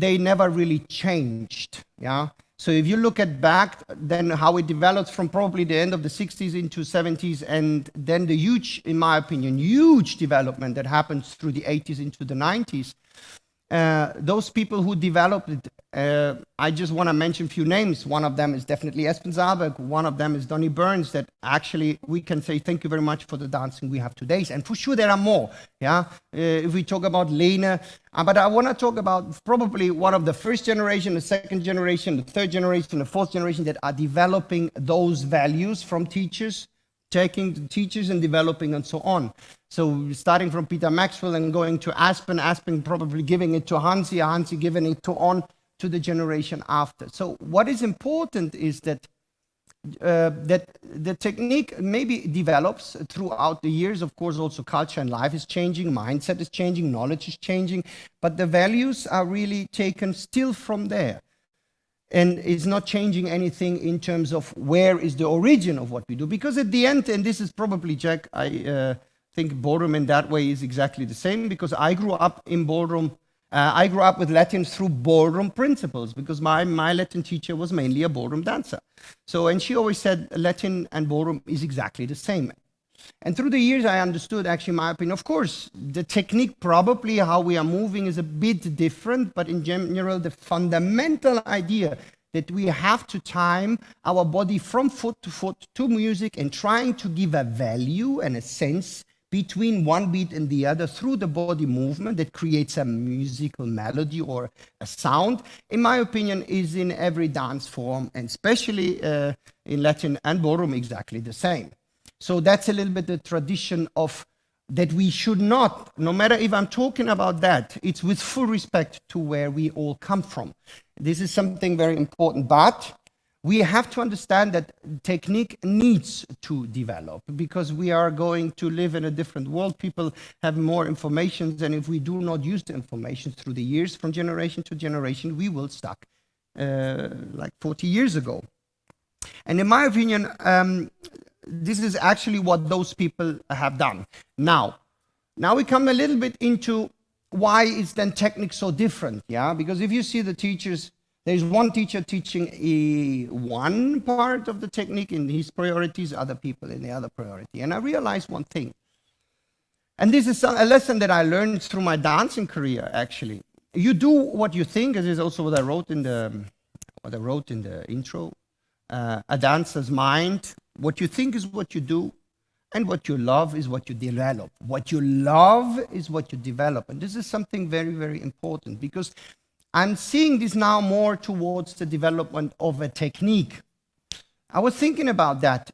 they never really changed. Yeah. So if you look at back, then how it developed from probably the end of the 60s into 70s, and then the huge, in my opinion, huge development that happens through the 80s into the 90s. Those people who developed it, I just want to mention a few names. One of them is definitely Espen Zalberg. One of them is Donnie Burns, that actually we can say thank you very much for the dancing we have today. And for sure there are more. Yeah, if we talk about Lena, but I want to talk about probably one of the first generation, the second generation, the third generation, the fourth generation that are developing those values from teachers, taking the teachers and developing and so on. So starting from Peter Maxwell and going to Aspen probably giving it to Hansi giving it to the generation after. So what is important is that that the technique maybe develops throughout the years. Of course, also culture and life is changing, mindset is changing, knowledge is changing, but the values are really taken still from there. And it's not changing anything in terms of where is the origin of what we do. Because at the end, and this is probably, Jack, I think ballroom in that way is exactly the same, because I grew up in ballroom. I grew up with Latin through ballroom principles, because my Latin teacher was mainly a ballroom dancer. So, and she always said Latin and ballroom is exactly the same. And through the years, I understood, actually, in my opinion, of course, the technique, probably how we are moving is a bit different, but in general, the fundamental idea that we have to time our body from foot to music and trying to give a value and a sense between one beat and the other through the body movement that creates a musical melody or a sound, in my opinion, is in every dance form, and especially in Latin and ballroom, exactly the same. So that's a little bit the tradition of that we should not, no matter if I'm talking about that, it's with full respect to where we all come from. This is something very important, but we have to understand that technique needs to develop, because we are going to live in a different world. People have more information, and if we do not use the information through the years from generation to generation, we will stuck like 40 years ago. And in my opinion, this is actually what those people have done. Now we come a little bit into why is then technique so different, yeah? Because if you see the teachers, there's one teacher teaching one part of the technique in his priorities, other people in the other priority. And I realized one thing, and this is a lesson that I learned through my dancing career, actually. You do what you think, as is also what I wrote in the intro. A dancer's mind, what you think is what you do, and what you love is what you develop. What you love is what you develop. And this is something very, very important, because I'm seeing this now more towards the development of a technique. I was thinking about that.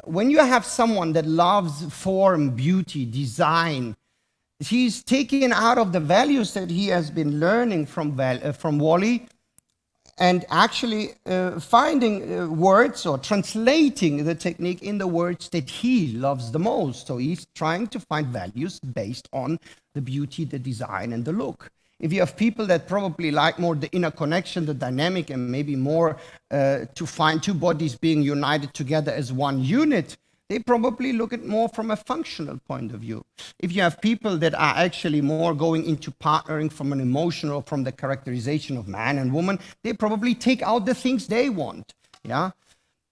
When you have someone that loves form, beauty, design, he's taking out of the values that he has been learning from Wally, and actually finding words or translating the technique in the words that he loves the most. So he's trying to find values based on the beauty, the design, and the look. If you have people that probably like more the inner connection, the dynamic, and maybe more to find two bodies being united together as one unit, they probably look at more from a functional point of view. If you have people that are actually more going into partnering from an emotional, from the characterization of man and woman, they probably take out the things they want, yeah?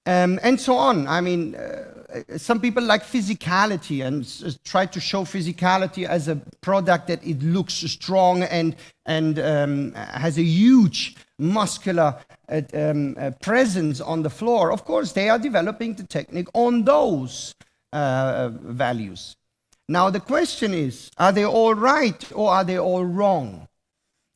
And so on. I mean, some people like physicality and try to show physicality as a product that it looks strong and has a huge muscular presence on the floor. Of course, they are developing the technique on those values. Now, the question is, are they all right or are they all wrong?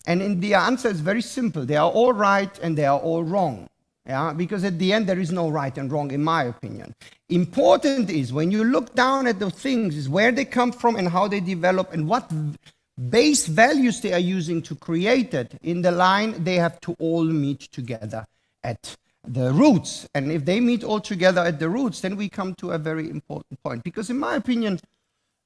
And the answer is very simple. They are all right and they are all wrong. Yeah, because at the end, there is no right and wrong, in my opinion. Important is, when you look down at the things, is where they come from and how they develop and what base values they are using to create it. In the line, they have to all meet together at the roots. And if they meet all together at the roots, then we come to a very important point. Because in my opinion,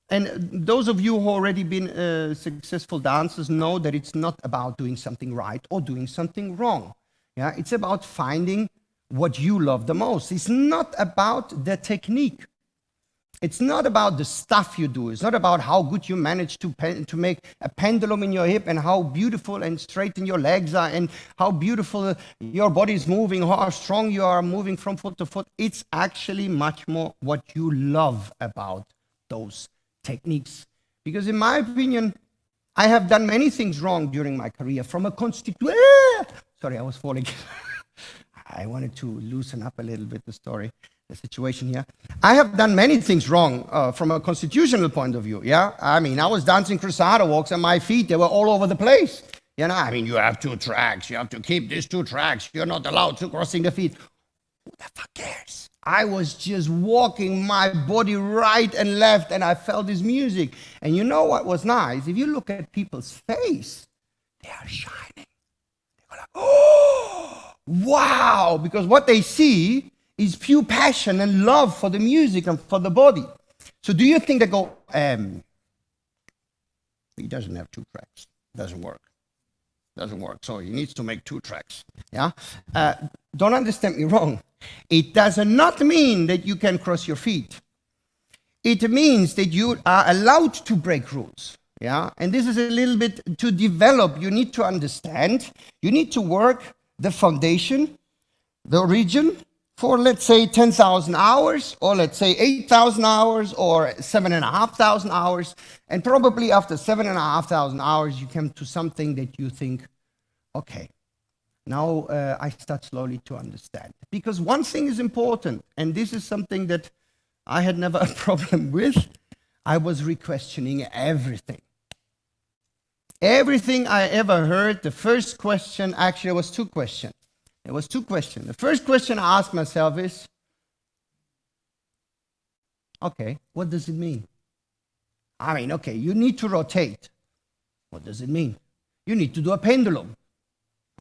and those of you who already been successful dancers know that it's not about doing something right or doing something wrong. Yeah, it's about finding what you love the most. It's not about the technique. It's not about the stuff you do. It's not about how good you manage to make a pendulum in your hip and how beautiful and straight in your legs are and how beautiful your body is moving, how strong you are moving from foot to foot. It's actually much more what you love about those techniques. Because in my opinion, I have done many things wrong during my career from a Sorry, I was falling. I wanted to loosen up a little bit the situation here. I have done many things wrong from a constitutional point of view, yeah? I mean, I was dancing cruzado walks and my feet, they were all over the place. You know, I mean, you have 2 tracks, you have to keep these 2 tracks, you're not allowed to crossing the feet. Who the fuck cares? I was just walking my body right and left and I felt this music. And you know what was nice? If you look at people's face, they are shining. They go like, oh, wow, because what they see is pure passion and love for the music and for the body. So do you think they go, he doesn't have 2 tracks, doesn't work. Doesn't work, so he needs to make 2 tracks, yeah? Don't understand me wrong. It does not mean that you can cross your feet. It means that you are allowed to break rules, yeah? And this is a little bit to develop. You need to understand, you need to work the foundation, the origin, for let's say 10,000 hours, or let's say 8,000 hours, or 7,500 hours, and probably after 7,500 hours, you come to something that you think, okay, now I start slowly to understand. Because one thing is important, and this is something that I had never a problem with, I was re-questioning everything. Everything I ever heard, the first question, actually there was 2 questions. There was 2 questions. The first question I asked myself is, okay, what does it mean? I mean, okay, you need to rotate. What does it mean? You need to do a pendulum.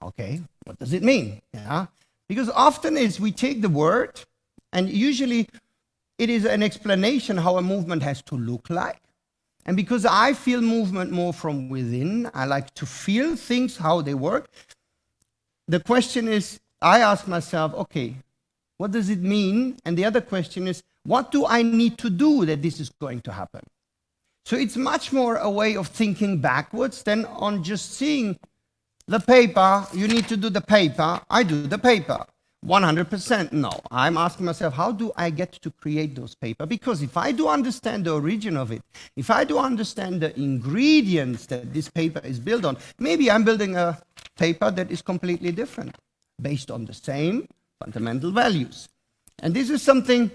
Okay, what does it mean? Yeah? Because often is we take the word, and usually it is an explanation how a movement has to look like. And because I feel movement more from within, I like to feel things, how they work. The question is, I ask myself, okay, what does it mean? And the other question is, what do I need to do that this is going to happen? So it's much more a way of thinking backwards than on just seeing the paper, you need to do the paper, I do the paper. 100% no. I'm asking myself, how do I get to create those paper? Because if I do understand the origin of it, if I do understand the ingredients that this paper is built on, maybe I'm building a paper that is completely different, based on the same fundamental values. And this is something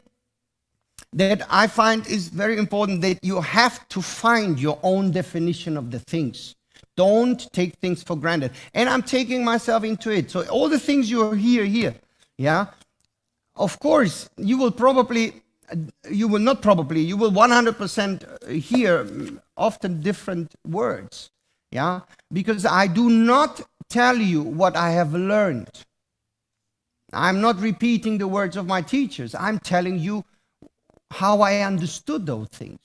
that I find is very important, that you have to find your own definition of the things. Don't take things for granted. And I'm taking myself into it. So all the things you hear here, yeah, of course, you will 100% hear often different words, yeah, because I do not tell you what I have learned. I'm not repeating the words of my teachers. I'm telling you how I understood those things.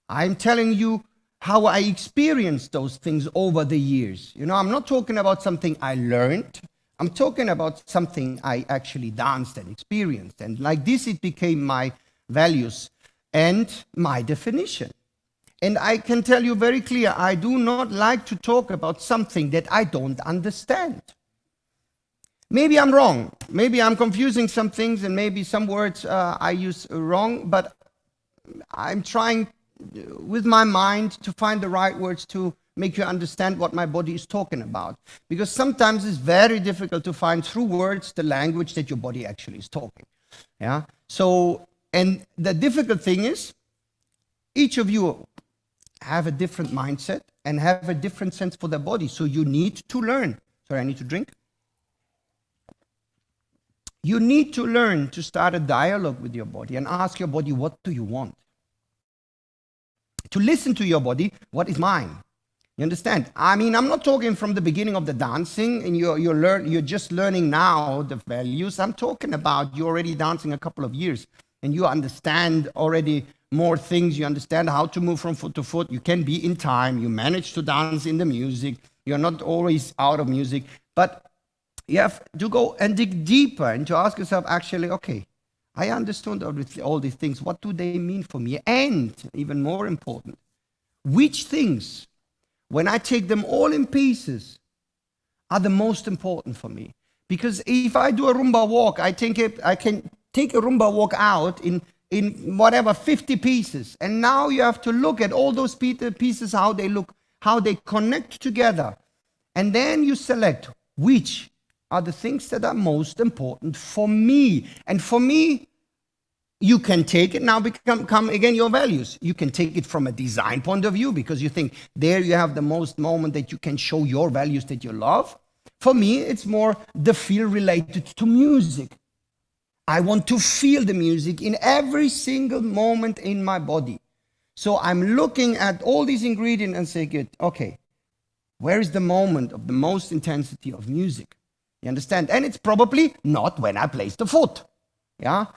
I'm telling you how I experienced those things over the years. You know, I'm not talking about something I learned. I'm talking about something I actually danced and experienced. And like this, it became my values and my definition. And I can tell you very clear, I do not like to talk about something that I don't understand. Maybe I'm wrong. Maybe I'm confusing some things, and maybe some words I use wrong, but I'm trying with my mind to find the right words to make you understand what my body is talking about. Because sometimes it's very difficult to find through words the language that your body actually is talking. Yeah. So, and the difficult thing is, each of you have a different mindset and have a different sense for their body. So you need to learn. Sorry, I need to drink. You need to learn to start a dialogue with your body and ask your body, what do you want? To listen to your body, what is mine? You understand? I mean, I'm not talking from the beginning of the dancing and you're just learning now the values. I'm talking about you're already dancing a couple of years and you understand already more things. You understand how to move from foot to foot. You can be in time. You manage to dance in the music. You're not always out of music. But you have to go and dig deeper and to ask yourself, actually, okay, I understood all these things. What do they mean for me? And even more important, which things, when I take them all in pieces, are the most important for me? Because if I do a Rumba walk, I can take a Rumba walk out in whatever 50 pieces. And now you have to look at all those pieces, how they look, how they connect together. And then you select which are the things that are most important for me. And for me, you can take it now, come again your values. You can take it from a design point of view because you think there you have the most moment that you can show your values that you love. For me, it's more the feel related to music. I want to feel the music in every single moment in my body. So I'm looking at all these ingredients and say, good, okay, where is the moment of the most intensity of music? You understand? And it's probably not when I place the foot. Yeah.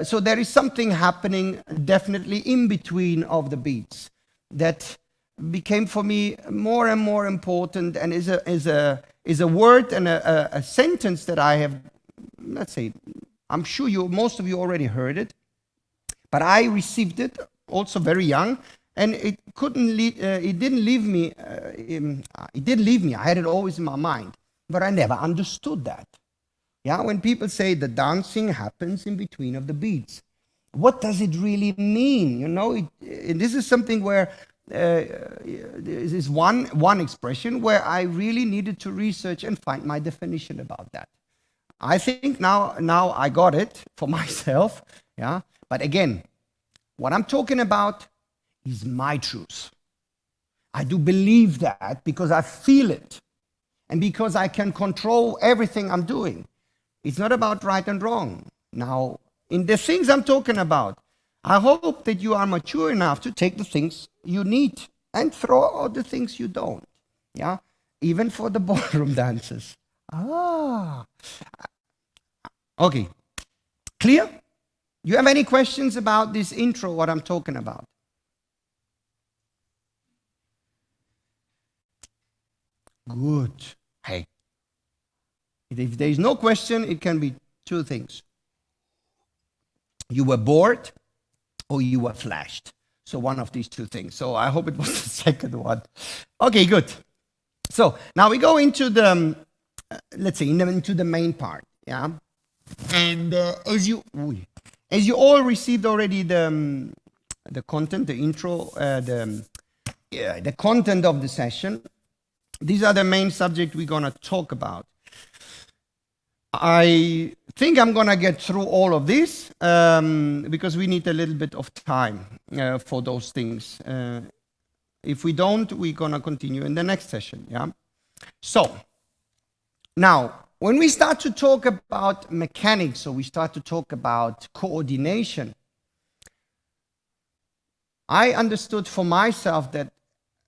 So there is something happening definitely in between of the beats that became for me more and more important, and is a word and a sentence that I have, let's say, I'm sure most of you already heard it, but I received it also very young, and it didn't leave me. It did leave me. I had it always in my mind, but I never understood that. Yeah, when people say the dancing happens in between of the beats, what does it really mean? You know, this is something where this is one expression where I really needed to research and find my definition about that. I think now I got it for myself. Yeah, but again, what I'm talking about is my truth. I do believe that because I feel it, and because I can control everything I'm doing. It's not about right and wrong. Now, in the things I'm talking about, I hope that you are mature enough to take the things you need and throw out the things you don't. Yeah, even for the ballroom dancers. Okay, clear? You have any questions about this intro, what I'm talking about? Good. Hey, if there is no question, it can be two things. You were bored or you were flashed. So one of these two things. So I hope it was the second one. Okay, good. So now we go into the, let's say, into the main part. Yeah. And as you all received already the content, the intro, the content of the session, these are the main subject we're going to talk about. I think I'm going to get through all of this because we need a little bit of time for those things. If we don't, we're going to continue in the next session. Yeah. So now, when we start to talk about mechanics, or we start to talk about coordination, I understood for myself that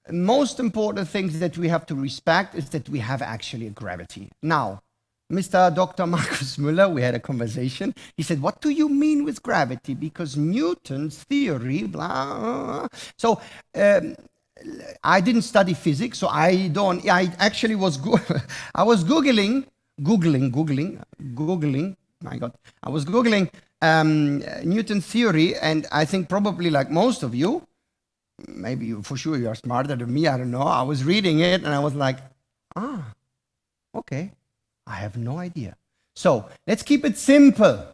most important things that we have to respect is that we have actually a gravity. Now, Mr. Dr. Markus Müller, we had a conversation. He said, what do you mean with gravity? Because Newton's theory, blah. So I didn't study physics, so I actually was, I was Googling, my God. I was Googling Newton's theory, and I think probably like most of you, maybe you, for sure you are smarter than me, I don't know. I was reading it and I was like, okay. I have no idea. So let's keep it simple.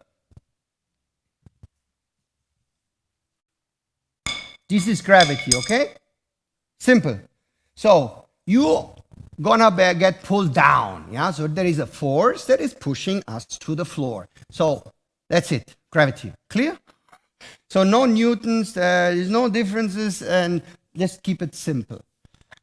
This is gravity, okay? Simple. So you're gonna get pulled down, yeah? So there is a force that is pushing us to the floor. So that's it, gravity. Clear? So no Newtons, there's no differences, and let's keep it simple.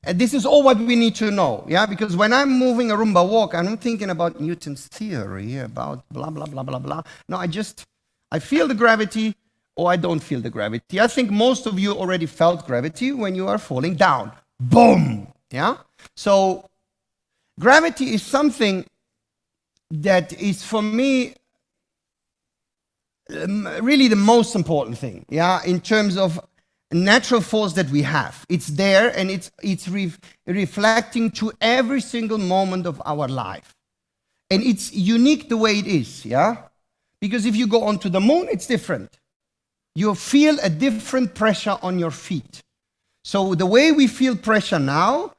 And this is all what we need to know, yeah? Because when I'm moving a Rumba walk, I'm not thinking about Newton's theory, about blah, blah, blah, blah, blah. No, I feel the gravity or I don't feel the gravity. I think most of you already felt gravity when you are falling down. Boom, yeah? So gravity is something that is, for me, really the most important thing, yeah? In terms of natural force that we have. It's there, and it's reflecting to every single moment of our life. And it's unique the way it is, yeah? Because if you go onto the moon, it's different. You feel a different pressure on your feet. So the way we feel pressure now,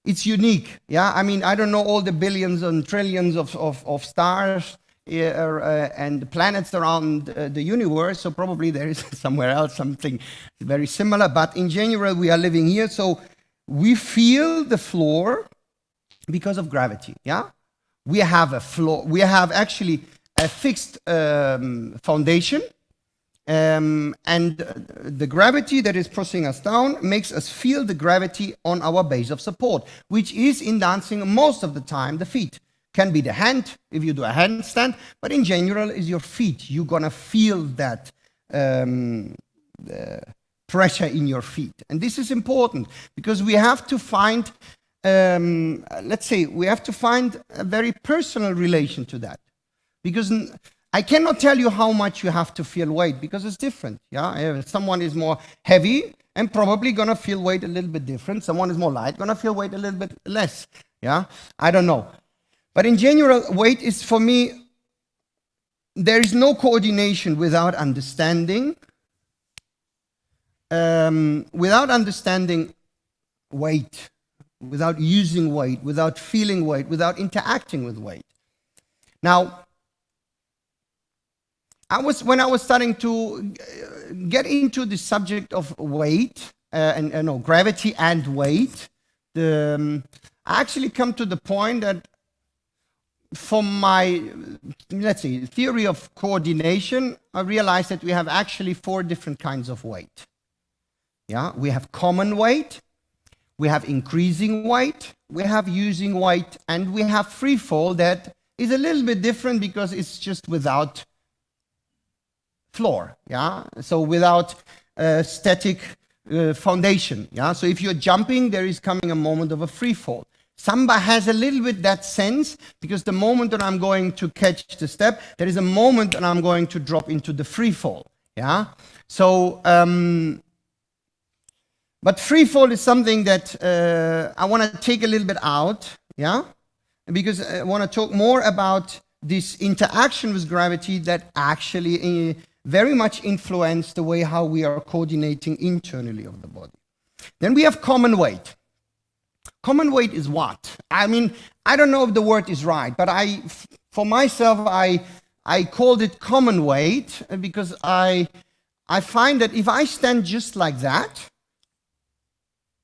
it's unique. Yeah, I mean, I don't know all the billions and trillions of stars and planets around the universe, so probably there is somewhere else something very similar. But in general, we are living here, so we feel the floor because of gravity. Yeah, we have a floor. We have actually a fixed foundation. And the gravity that is pushing us down makes us feel the gravity on our base of support, which is in dancing most of the time the feet. Can be the hand if you do a handstand, but in general is your feet. You're gonna feel that pressure in your feet. And this is important because we have to find, let's say, we have to find a very personal relation to that. Because I cannot tell you how much you have to feel weight because it's different. Yeah, if someone is more heavy and probably gonna feel weight a little bit different. Someone is more light, gonna feel weight a little bit less. Yeah, I don't know. But in general, weight is for me, there is no coordination without understanding. Without understanding weight, without using weight, without feeling weight, without interacting with weight. Now, when I was starting to get into the subject of weight, gravity and weight, I actually come to the point that from my, let's say, theory of coordination, I realized that we have actually 4 different kinds of weight. Yeah, we have common weight, we have increasing weight, we have using weight, and we have free fall that is a little bit different because it's just without floor, yeah, so without static foundation, yeah. So if you're jumping, there is coming a moment of a free fall. Samba has a little bit that sense because the moment that I'm going to catch the step, there is a moment that I'm going to drop into the free fall, yeah. So, but free fall is something that I want to take a little bit out, yeah, because I want to talk more about this interaction with gravity that actually very much influence the way how we are coordinating internally of the body. Then we have common weight. Common weight is what? I mean, I don't know if the word is right, but for myself, I called it common weight because I find that if I stand just like that,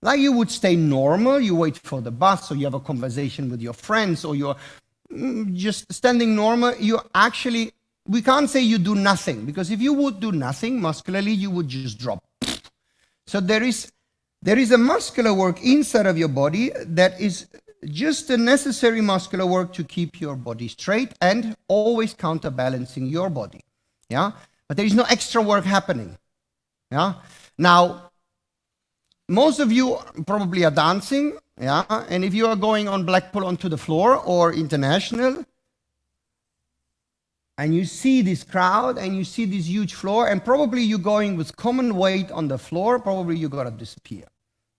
like you would stay normal, you wait for the bus, or you have a conversation with your friends, or you're just standing normal, you actually, we can't say you do nothing, because if you would do nothing muscularly, you would just drop. So there is a muscular work inside of your body that is just the necessary muscular work to keep your body straight and always counterbalancing your body. Yeah, but there is no extra work happening. Yeah, now most of you probably are dancing. Yeah, and if you are going on Blackpool onto the floor or international, and you see this crowd and you see this huge floor, and probably you're going with common weight on the floor, probably you're gonna disappear.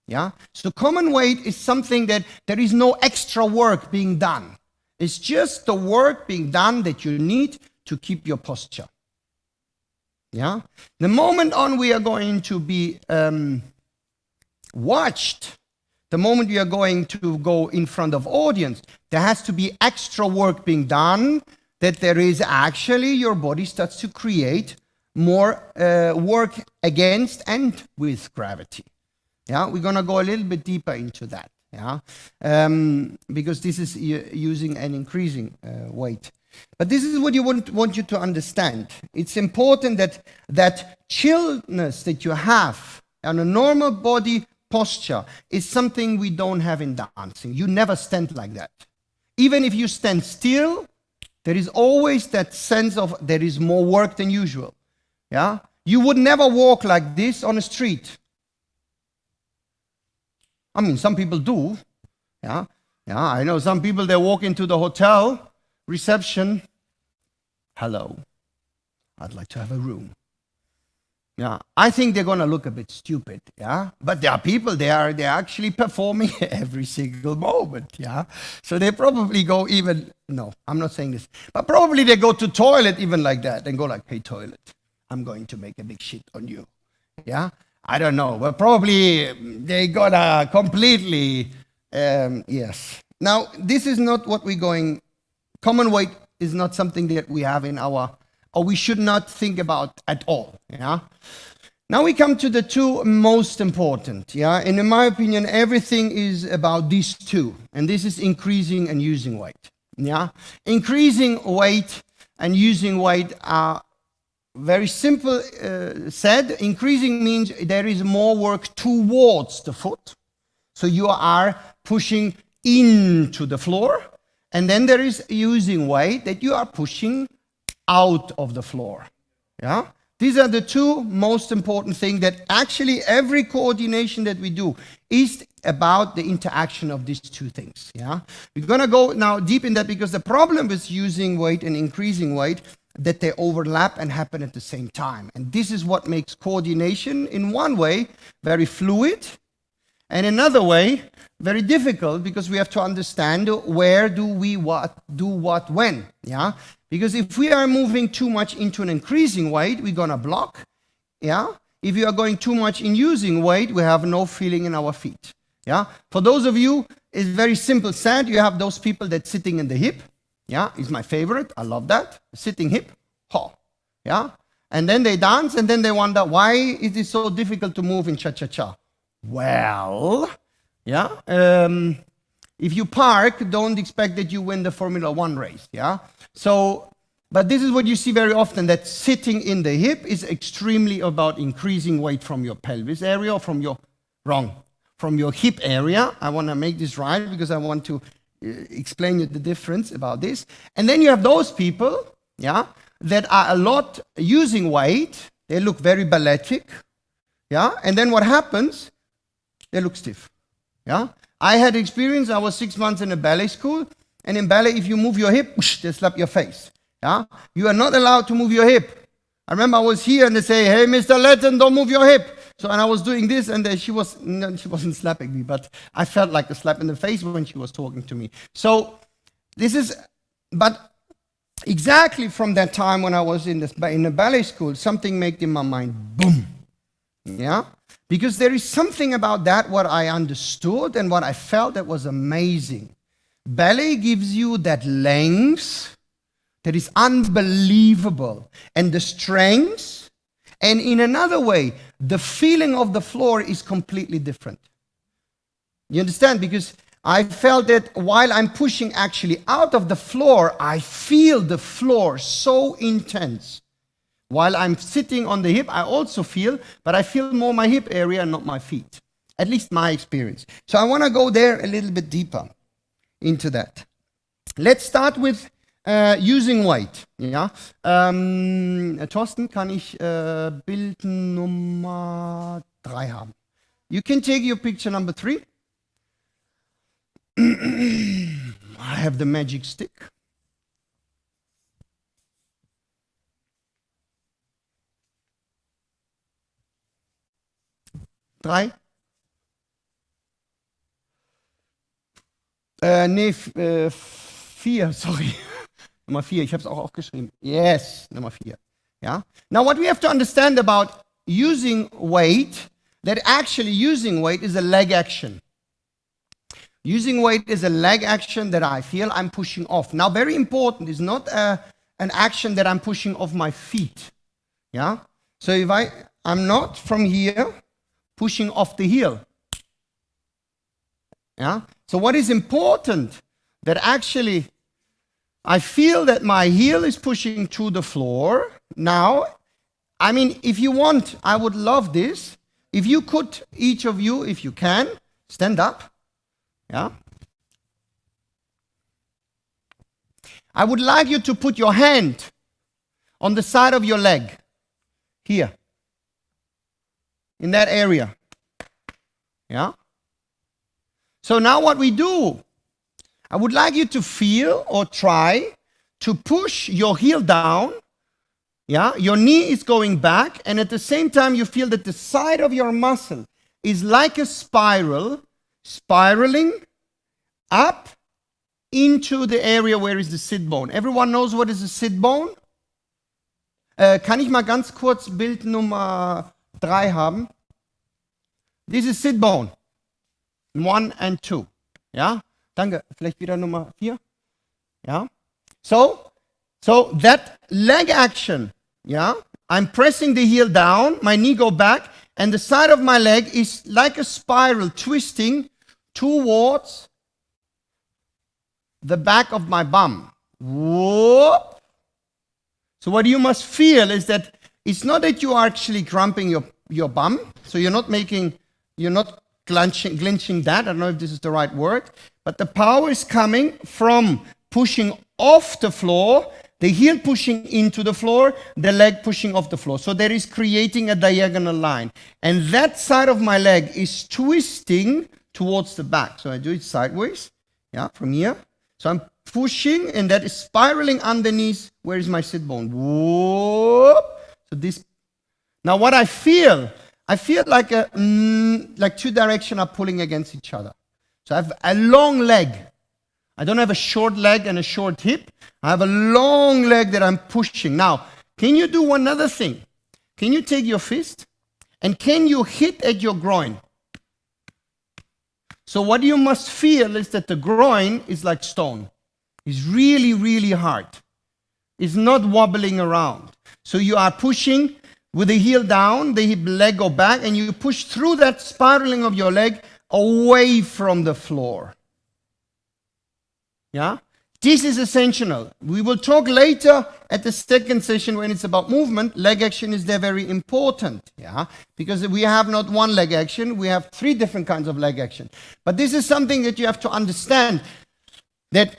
Yeah, so common weight is something that there is no extra work being done. It's just the work being done that you need to keep your posture. Yeah, the moment on we are going to be watched, the moment we are going to go in front of audience, there has to be extra work being done, that there is actually your body starts to create more work against and with gravity. Yeah, we're gonna go a little bit deeper into that. Yeah, because this is using an increasing weight. But this is what you want you to understand. It's important that chillness that you have on a normal body posture is something we don't have in dancing. You never stand like that. Even if you stand still, there is always that sense of there is more work than usual. Yeah, you would never walk like this on a street. I mean, some people do. Yeah, I know some people, they walk into the hotel reception. Hello, I'd like to have a room. Yeah, I think they're gonna look a bit stupid, yeah. But there are people, they're actually performing every single moment, yeah. So they probably go even, no, I'm not saying this, but probably they go to toilet even like that and go like, hey toilet, I'm going to make a big shit on you, yeah. I don't know, but probably they gotta completely, yes. Now this is not what we're going. Common weight is not something that we have in our, or we should not think about at all, yeah. Now we come to the two most important, yeah. And in my opinion, everything is about these two, and this is increasing and using weight, yeah. Increasing weight and using weight are very simple said. Increasing means there is more work towards the foot, so you are pushing into the floor, and then there is using weight that you are pushing out of the floor, yeah. These are the two most important things that actually every coordination that we do is about the interaction of these two things, yeah. We're gonna go now deep in that, because the problem with using weight and increasing weight that they overlap and happen at the same time. And this is what makes coordination in one way very fluid, and another way very difficult, because we have to understand where do we do what when, yeah. Because if we are moving too much into an increasing weight, we're gonna block, yeah. If you are going too much in using weight, we have no feeling in our feet, yeah. For those of you, it's very simple said. You have those people that sitting in the hip, yeah, is my favorite. I love that. Sitting hip, ha, yeah. And then they dance, and then they wonder, why is it so difficult to move in cha-cha-cha? Well, yeah, if you park, don't expect that you win the Formula One race, yeah? So, but this is what you see very often, that sitting in the hip is extremely about increasing weight from your pelvis area, or from your, from your hip area. I want to make this right, because I want to explain you the difference about this. And then you have those people, yeah, that are a lot using weight. They look very balletic, yeah? And then what happens? They look stiff, yeah? I had experience. I was 6 months in a ballet school, and in ballet, if you move your hip, whoosh, they slap your face, yeah? You are not allowed to move your hip. I remember I was here, and they say, hey, Mr. Latin, don't move your hip. So, and I was doing this, and she wasn't slapping me, but I felt like a slap in the face when she was talking to me. So, this is, but exactly from that time when I was in the ballet school, something made in my mind, boom, yeah? Because there is something about that, what I understood and what I felt, that was amazing. Ballet gives you that length that is unbelievable, and the strength, and in another way, the feeling of the floor is completely different. You understand? Because I felt that while I'm pushing actually out of the floor, I feel the floor so intense. While I'm sitting on the hip, I also feel, but I feel more my hip area, not my feet. At least my experience. So I want to go there a little bit deeper into that. Let's start with using weight. Ja? Thorsten, kann ich Bild Nummer 3 haben? You can take your picture number 3. I have the magic stick. Drei? Nee, 4, sorry. Nummer 4, ich habe es auch aufgeschrieben. Yes, Nummer 4. Yeah? Now what we have to understand about using weight, that actually using weight is a leg action. Using weight is a leg action that I feel I'm pushing off. Now very important, is not an action that I'm pushing off my feet. Yeah? So if I'm not from here pushing off the heel. Yeah? So what is important, that actually I feel that my heel is pushing to the floor. Now, I mean, if you want, I would love this. If you could, each of you, if you can, stand up. Yeah? I would like you to put your hand on the side of your leg. Here. In that area. Yeah? So now what we do, I would like you to feel or try to push your heel down Yeah, your knee is going back, and at the same time you feel that the side of your muscle is like a spiral, spiraling up into the area where is the sit bone. Everyone knows what is the sit bone? Kann ich mal ganz kurz Bild Nummer 3 haben? This is sit bone. 1 and 2. Ja, danke. Vielleicht wieder Nummer 4. Ja. So that leg action, yeah, I'm pressing the heel down, my knee go back, and the side of my leg is like a spiral twisting towards the back of my bum. Whoop. So what you must feel is that it's not that you are actually cramping your bum, so you're not clenching that, I don't know if this is the right word, but the power is coming from pushing off the floor, the heel pushing into the floor, the leg pushing off the floor. So there is creating a diagonal line. And that side of my leg is twisting towards the back. So I do it sideways, yeah, from here. So I'm pushing, and that is spiraling underneath. Where is my sit bone? Whoop. So this. Now what I feel like like two directions are pulling against each other. So I have a long leg. I don't have a short leg and a short hip. I have a long leg that I'm pushing. Now, can you do one other thing? Can you take your fist and can you hit at your groin? So what you must feel is that the groin is like stone. It's really, really hard. It's not wobbling around. So you are pushing with the heel down, the leg go back, and you push through that spiraling of your leg away from the floor. Yeah? This is essential. We will talk later at the second session when it's about movement. Leg action is there very important. Yeah? Because we have not one leg action, we have 3 different kinds of leg action. But this is something that you have to understand, that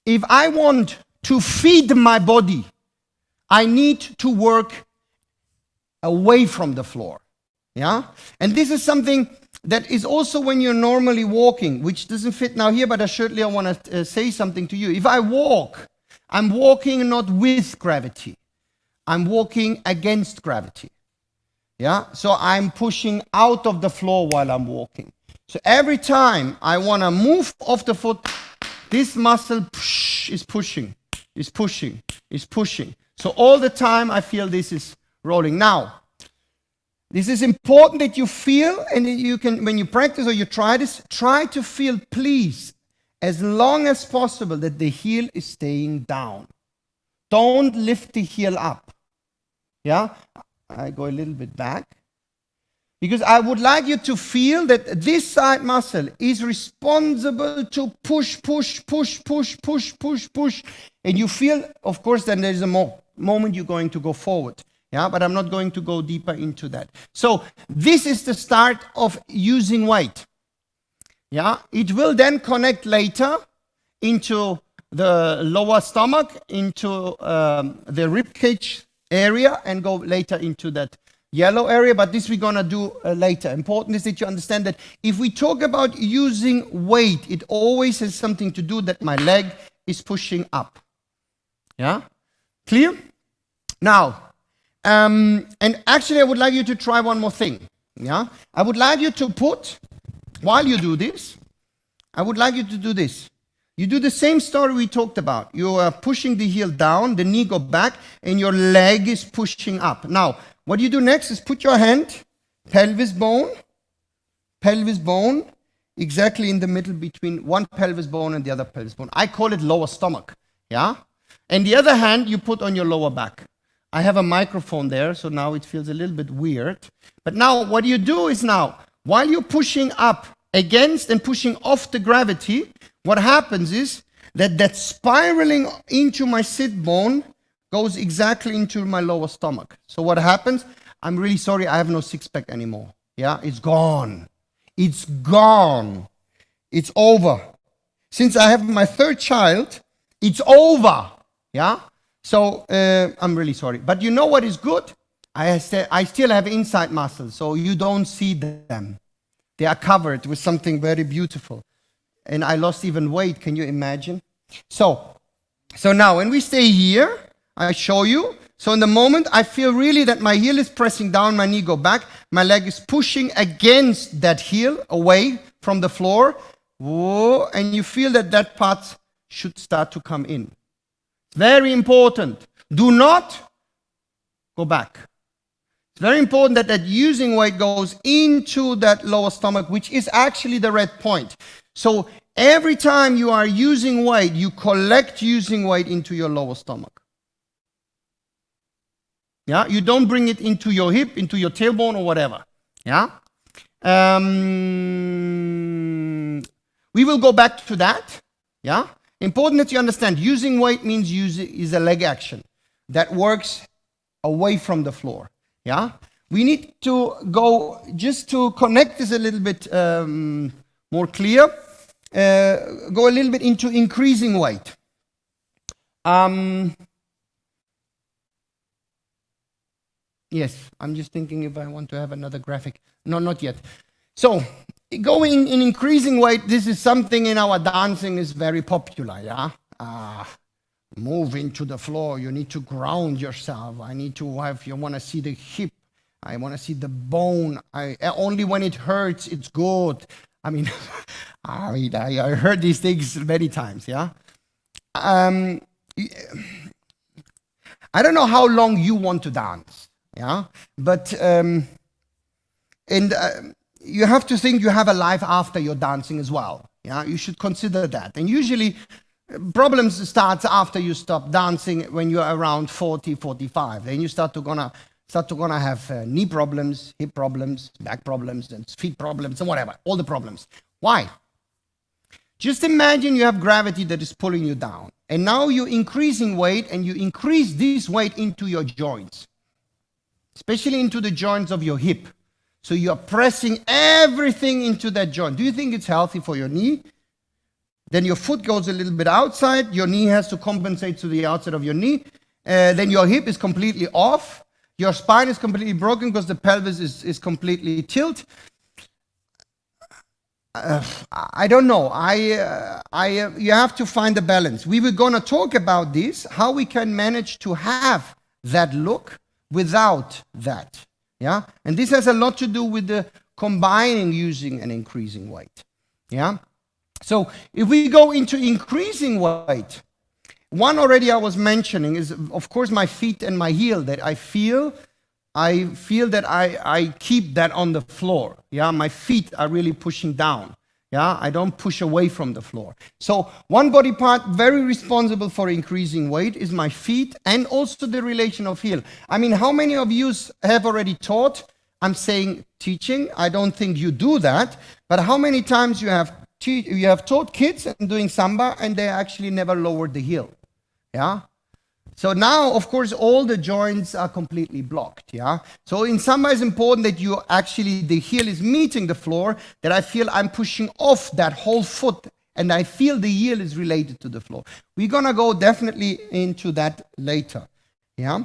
if I want to feed my body, I need to work away from the floor. Yeah? And this is something that is also when you're normally walking, which doesn't fit now here, but certainly I want to say something to you. If I walk, I'm walking not with gravity. I'm walking against gravity. Yeah? So I'm pushing out of the floor while I'm walking. So every time I want to move off the foot, this muscle is pushing, is pushing, is pushing. So all the time I feel this is rolling. Now, this is important that you feel, and you can, when you practice or you try this, try to feel, please, as long as possible, that the heel is staying down. Don't lift the heel up. Yeah? I go a little bit back. Because I would like you to feel that this side muscle is responsible to push, push, push, push, push, push, push. And you feel, of course, then there's a moment you're going to go forward. Yeah, but I'm not going to go deeper into that. So this is the start of using weight. Yeah, it will then connect later into the lower stomach, into the rib cage area, and go later into that yellow area. But this we're gonna do later. Important is that you understand that if we talk about using weight, it always has something to do that my leg is pushing up. Yeah, clear? Now. And actually, I would like you to try one more thing. Yeah, I would like you to put, while you do this, I would like you to do this. You do the same story we talked about. You are pushing the heel down, the knee go back, and your leg is pushing up. Now, what you do next is put your hand, pelvis bone, exactly in the middle between one pelvis bone and the other pelvis bone. I call it lower stomach. Yeah, and the other hand you put on your lower back. I have a microphone there, so now it feels a little bit weird. But now what you do is now, while you're pushing up against and pushing off the gravity, what happens is that spiraling into my sit bone goes exactly into my lower stomach. So what happens? I'm really sorry, I have no six-pack anymore. Yeah, it's gone. It's gone. It's over. Since I have my 3rd child, it's over. Yeah? So I'm really sorry. But you know what is good? I still have inside muscles, so you don't see them. They are covered with something very beautiful. And I lost even weight, can you imagine? So now when we stay here, I show you. So in the moment, I feel really that my heel is pressing down, my knee go back, my leg is pushing against that heel, away from the floor. Whoa, and you feel that that part should start to come in. Very important. Do not go back. It's very important that that using weight goes into that lower stomach, which is actually the red point. So every time you are using weight, you collect using weight into your lower stomach. Yeah, you don't bring it into your hip, into your tailbone or whatever. Yeah. We will go back to that. Yeah. Important that you understand, using weight means is a leg action that works away from the floor. Yeah. We need to go, just to connect this a little bit more clear, go a little bit into increasing weight. Yes, I'm just thinking if I want to have another graphic. No, not yet. So, going in increasing weight, this is something in our dancing is very popular, yeah? Move into the floor, you need to ground yourself. I need to have, you want to see the hip, I want to see the bone. Only when it hurts, it's good. I mean, I heard these things many times, yeah? I don't know how long you want to dance. Yeah, but you have to think you have a life after your dancing as well. Yeah, you should consider that. And usually, problems start after you stop dancing when you're around 40, 45. Then you start to gonna have knee problems, hip problems, back problems, and feet problems, and whatever. All the problems. Why? Just imagine you have gravity that is pulling you down, and now you're increasing weight, and you increase this weight into your joints. Especially into the joints of your hip. So you're pressing everything into that joint. Do you think it's healthy for your knee? Then your foot goes a little bit outside. Your knee has to compensate to the outside of your knee. Then your hip is completely off. Your spine is completely broken because the pelvis is completely tilted. I don't know. You have to find a balance. We were going to talk about this, how we can manage to have that look without that, yeah? And this has a lot to do with the combining using and increasing weight, yeah? So if we go into increasing weight, one already I was mentioning is, of course, my feet and my heel, that I feel that I keep that on the floor, yeah? My feet are really pushing down. Yeah, I don't push away from the floor. So one body part very responsible for increasing weight is my feet and also the relation of heel. I mean, how many of you have already taught? I'm saying teaching. I don't think you do that. But how many times you have taught kids and doing samba and they actually never lowered the heel? Yeah. So now, of course, all the joints are completely blocked, yeah? So in samba it's important that you actually, the heel is meeting the floor, that I feel I'm pushing off that whole foot, and I feel the heel is related to the floor. We're gonna go definitely into that later, yeah?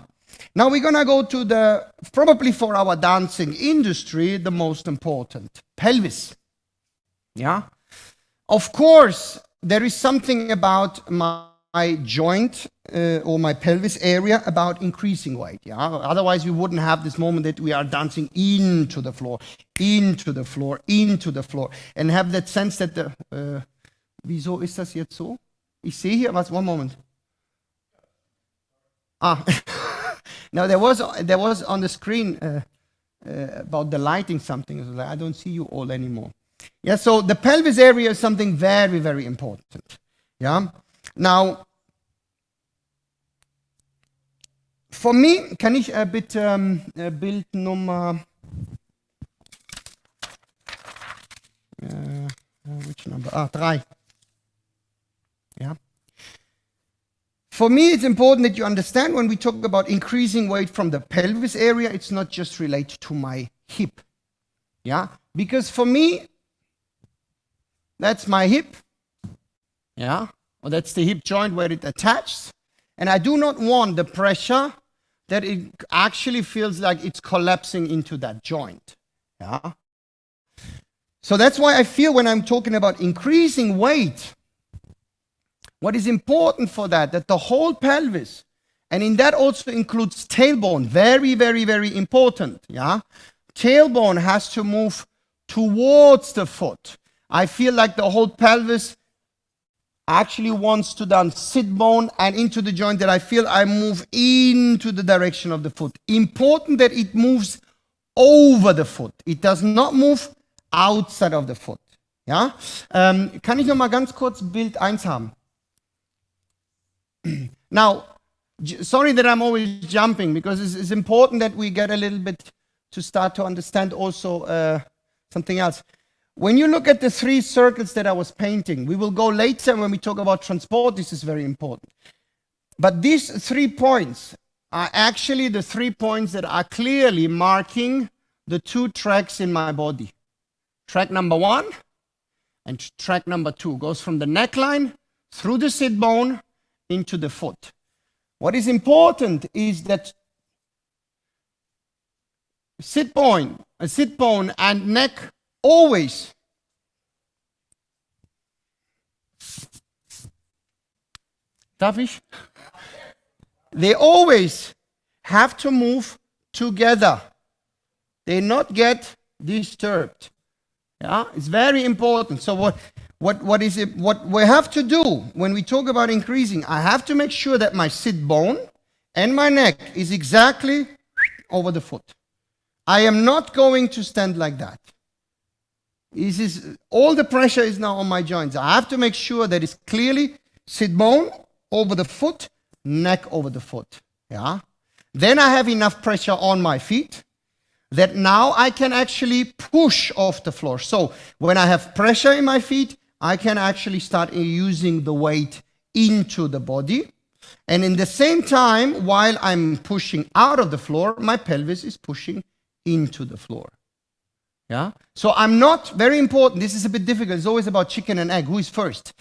Now we're gonna go to the, probably for our dancing industry, the most important, pelvis, yeah? Of course, there is something about my joint or my pelvis area about increasing weight. Yeah? Otherwise, we wouldn't have this moment that we are dancing into the floor, into the floor, into the floor, and have that sense that the. Wieso ist das jetzt so? Ich sehe hier was. One moment. Now there was on the screen about the lighting something. I don't see you all anymore. Yeah. So the pelvis area is something very, very important. Yeah. Now, for me, kann ich bitte Bild Nummer, which number? 3. Yeah. For me, it's important that you understand when we talk about increasing weight from the pelvis area, it's not just related to my hip. Yeah. Because for me, that's my hip. Yeah. Or that's the hip joint where it attaches. And I do not want the pressure that it actually feels like it's collapsing into that joint. Yeah. So that's why I feel when I'm talking about increasing weight, what is important for that the whole pelvis And in that also includes tailbone. Very, very, very important. Yeah. Tailbone has to move towards the foot. I feel like the whole pelvis actually wants to then sit bone and into the joint, that I feel I move into the direction of the foot. Important that it moves over the foot. It does not move outside of the foot. Ja? Kann ich noch mal ganz kurz Bild 1 haben? Now, sorry that I'm always jumping, because it's important that we get a little bit to start to understand also something else. When you look at the 3 circles that I was painting, we will go later when we talk about transport. This is very important. But these 3 points are actually the 3 points that are clearly marking the 2 tracks in my body. Track number 1 and track number 2 goes from the neckline through the sit bone into the foot. What is important is that sit bone and neck always they always have to move together. They not get disturbed. Yeah, it's very important. So what we have to do when we talk about increasing, I have to make sure that my sit bone and my neck is exactly over the foot. I am not going to stand like that. All the pressure is now on my joints. I have to make sure that it's clearly sit bone over the foot, neck over the foot. Yeah. Then I have enough pressure on my feet that now I can actually push off the floor. So when I have pressure in my feet, I can actually start using the weight into the body. And in the same time, while I'm pushing out of the floor, my pelvis is pushing into the floor. Yeah. So I'm not, very important, this is a bit difficult. It's always about chicken and egg. Who is first?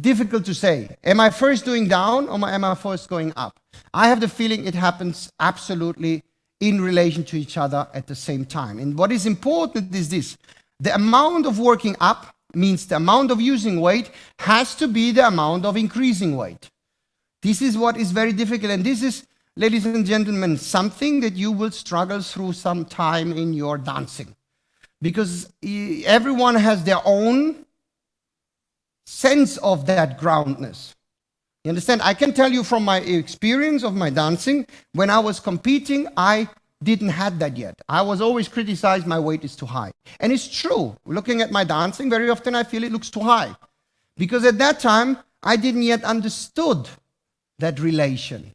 Difficult to say. Am I first doing down or am I first going up? I have the feeling it happens absolutely in relation to each other at the same time. And what is important is this. The amount of working up means the amount of using weight has to be the amount of increasing weight. This is what is very difficult. And this is, ladies and gentlemen, something that you will struggle through some time in your dancing. Because everyone has their own sense of that groundness. You understand? I can tell you from my experience of my dancing, when I was competing, I didn't have that yet. I was always criticized my weight is too high. And it's true. Looking at my dancing, very often I feel it looks too high. Because at that time, I didn't yet understood that relation.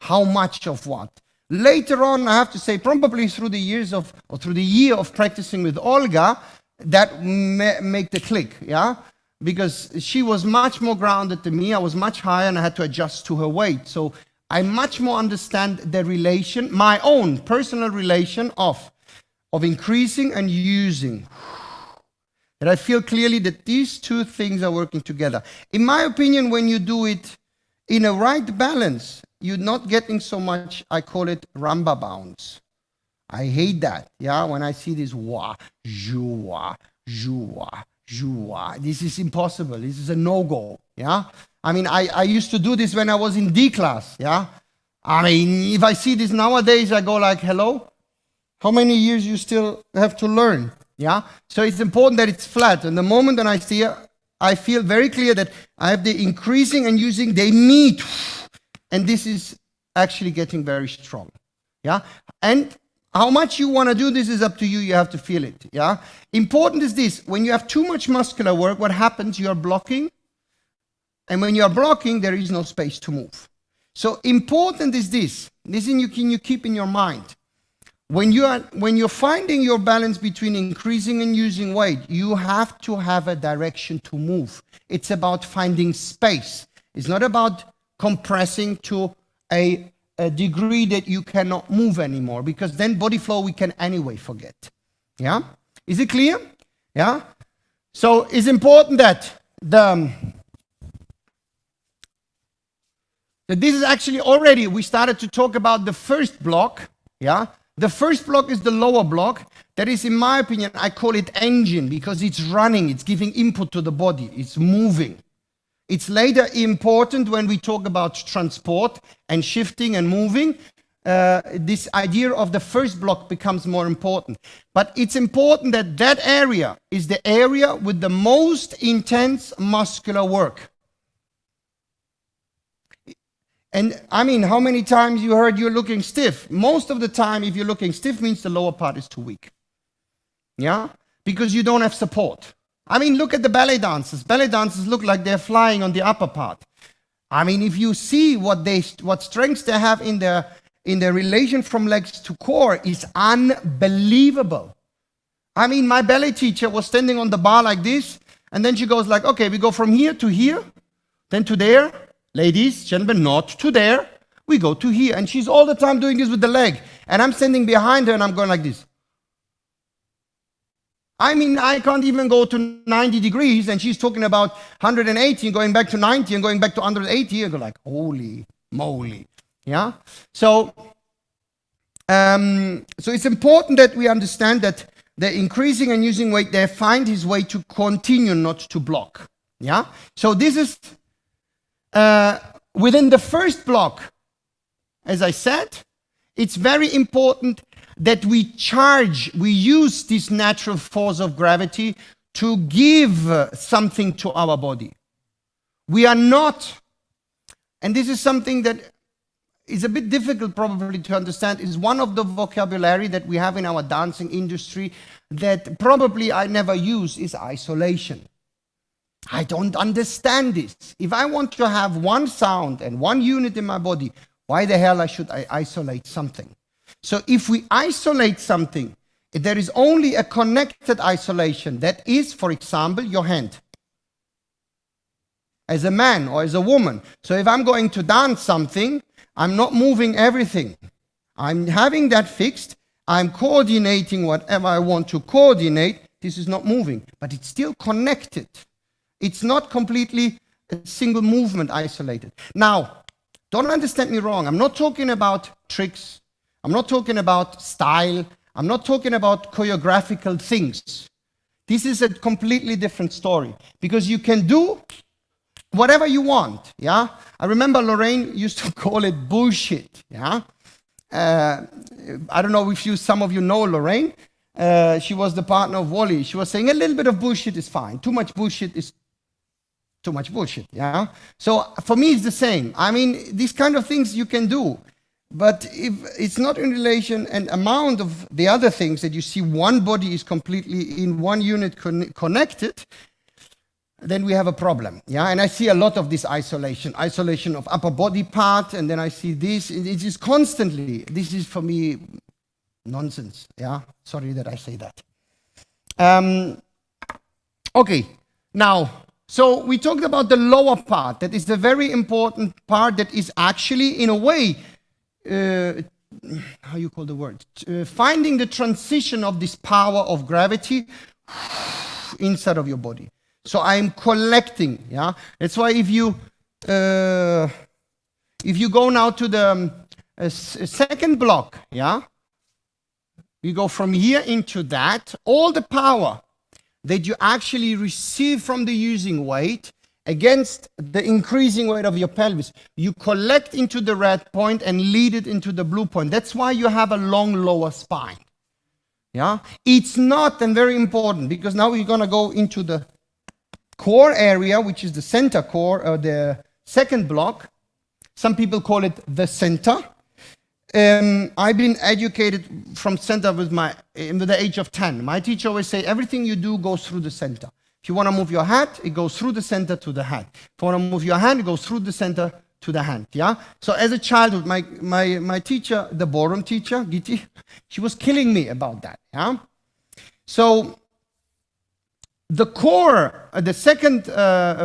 How much of what? Later on, I have to say, probably through the year of practicing with Olga, that make the click, yeah? Because she was much more grounded than me. I was much higher and I had to adjust to her weight. So I much more understand the relation, my own personal relation of increasing and using. And I feel clearly that these 2 things are working together. In my opinion, when you do it in a right balance, you're not getting so much, I call it rumba bounce. I hate that, yeah, when I see this wah, jua, jua, jua. This is impossible. This is a no-go, yeah. I mean, I used to do this when I was in D class, yeah. I mean, if I see this nowadays, I go like, hello? How many years you still have to learn, yeah? So it's important that it's flat. And the moment that I see it, I feel very clear that I have the increasing and using, they meet. And this is actually getting very strong, yeah? And how much you want to do this is up to you. You have to feel it, yeah? Important is this. When you have too much muscular work, what happens? You are blocking. And when you are blocking, there is no space to move. So important is this. This you can keep in your mind. When you're finding your balance between increasing and using weight, you have to have a direction to move. It's about finding space. It's not about compressing to a degree that you cannot move anymore, because then body flow we can anyway forget. Yeah? Is it clear? Yeah? So it's important that this is actually already, we started to talk about the first block. Yeah? The first block is the lower block. That is, in my opinion, I call it engine, because it's running, it's giving input to the body, it's moving. It's later important when we talk about transport and shifting and moving. This idea of the first block becomes more important. But it's important that that area is the area with the most intense muscular work. And I mean, how many times you heard you're looking stiff? Most of the time, if you're looking stiff, means the lower part is too weak. Yeah? Because you don't have support. I mean, look at the ballet dancers. Ballet dancers look like they're flying on the upper part. I mean, if you see what strengths they have in their relation from legs to core is unbelievable. I mean, my ballet teacher was standing on the bar like this, and then she goes like, okay, we go from here to here, then to there. Ladies, gentlemen, not to there. We go to here. And she's all the time doing this with the leg. And I'm standing behind her and I'm going like this. I mean, I can't even go to 90 degrees, and she's talking about 180 and going back to 90 and going back to 180. I go like, holy moly. Yeah? So it's important that we understand that the increasing and using weight, they find his way to continue, not to block. Yeah? So this is within the first block, as I said, it's very important that we use this natural force of gravity to give something to our body. We are not, and this is something that is a bit difficult probably to understand, is one of the vocabulary that we have in our dancing industry that probably I never use is isolation. I don't understand this. If I want to have one sound and one unit in my body, why the hell should I isolate something? So if we isolate something, there is only a connected isolation. That is, for example, your hand. As a man or as a woman. So if I'm going to dance something, I'm not moving everything. I'm having that fixed. I'm coordinating whatever I want to coordinate. This is not moving, but it's still connected. It's not completely a single movement isolated. Now, don't understand me wrong. I'm not talking about tricks. I'm not talking about style. I'm not talking about choreographical things. This is a completely different story because you can do whatever you want. Yeah, I remember Lorraine used to call it bullshit. Yeah, I don't know if some of you know Lorraine. She was the partner of Wally. She was saying a little bit of bullshit is fine. Too much bullshit is too much bullshit, yeah? So for me, it's the same. I mean, these kind of things you can do. But if it's not in relation and amount of the other things that you see one body is completely in one unit connected, then we have a problem, yeah? And I see a lot of this isolation of upper body part, and then I see this. It is constantly, this is for me nonsense, yeah? Sorry that I say that. Okay, now, so we talked about the lower part. That is the very important part that is actually, in a way, how you call the word? Finding the transition of this power of gravity inside of your body. So I'm collecting, yeah? That's why if you go now to the second block, yeah? We go from here into that, all the power that you actually receive from the using weight against the increasing weight of your pelvis, you collect into the red point and lead it into the blue point. That's why you have a long lower spine. Yeah? It's not, and very important, because now we're going to go into the core area, which is the center core, or the second block. Some people call it the center. I've been educated from center with the age of 10. My teacher always say, everything you do goes through the center. If you want to move your head, it goes through the center to the head. If you want to move your hand, it goes through the center to the hand. Yeah. So as a childhood, my teacher, the ballroom teacher, Giti, she was killing me about that. Yeah. So the core, the second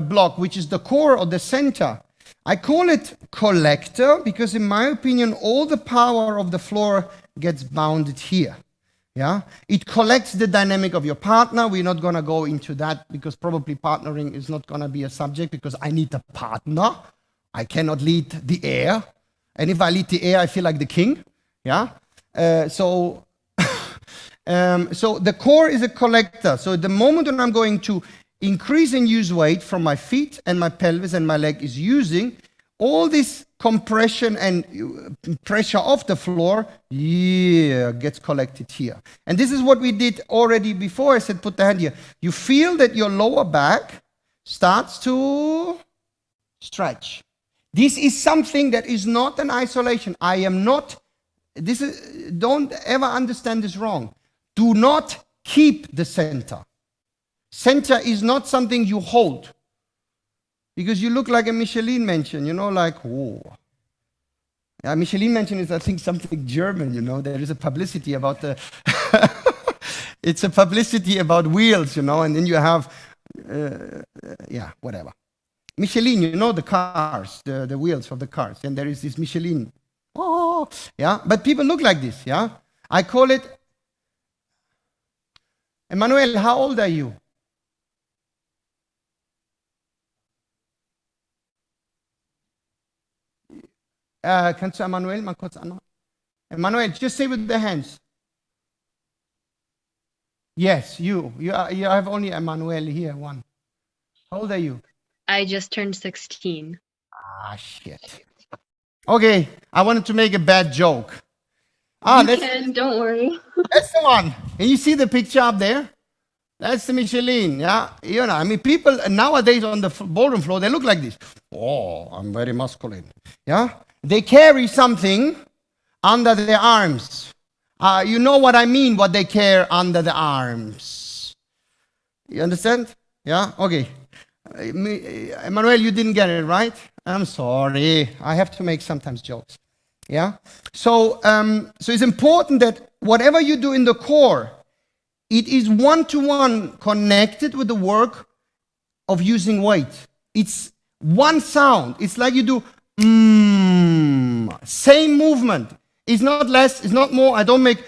block, which is the core or the center, I call it collector because, in my opinion, all the power of the floor gets bounded here. Yeah, it collects the dynamic of your partner. We're not going to go into that because probably partnering is not going to be a subject because I need a partner. I cannot lead the air. And if I lead the air, I feel like the king. Yeah. So the core is a collector. So the moment when I'm going to increase and use weight from my feet and my pelvis and my leg is using, all this compression and pressure off the floor, gets collected here. And this is what we did already before. I said, put the hand here. You feel that your lower back starts to stretch. This is something that is not an isolation. I am not, don't ever understand this wrong. Do not keep the center. Center is not something you hold. Because you look like a Michelin mansion, you know, like, oh. Yeah, Michelin mansion is, I think, something German, you know. There is a publicity about the, it's a publicity about wheels, you know, and then you have, whatever. Michelin, you know, the cars, the wheels of the cars, and there is this Michelin. Oh, yeah, but people look like this, yeah. I call it, Emmanuel, how old are you? Kannst du Emmanuel mal kurz anrufen? Emmanuel, just say with the hands. Yes, you have only Emmanuel here, one. How old are you? I just turned 16. Ah, shit. Okay, I wanted to make a bad joke. Don't worry. That's the one. And you see the picture up there? That's the Michelin, yeah? You know, I mean, people nowadays on the ballroom floor, they look like this. Oh, I'm very masculine, yeah? They carry something under their arms. You know what I mean, what they carry under the arms. You understand? Yeah? Okay. Emmanuel, you didn't get it, right? I'm sorry. I have to make sometimes jokes. Yeah? So it's important that whatever you do in the core, it is one-to-one connected with the work of using weight. It's one sound. It's like you do same movement. It's not less, it's not more. I don't make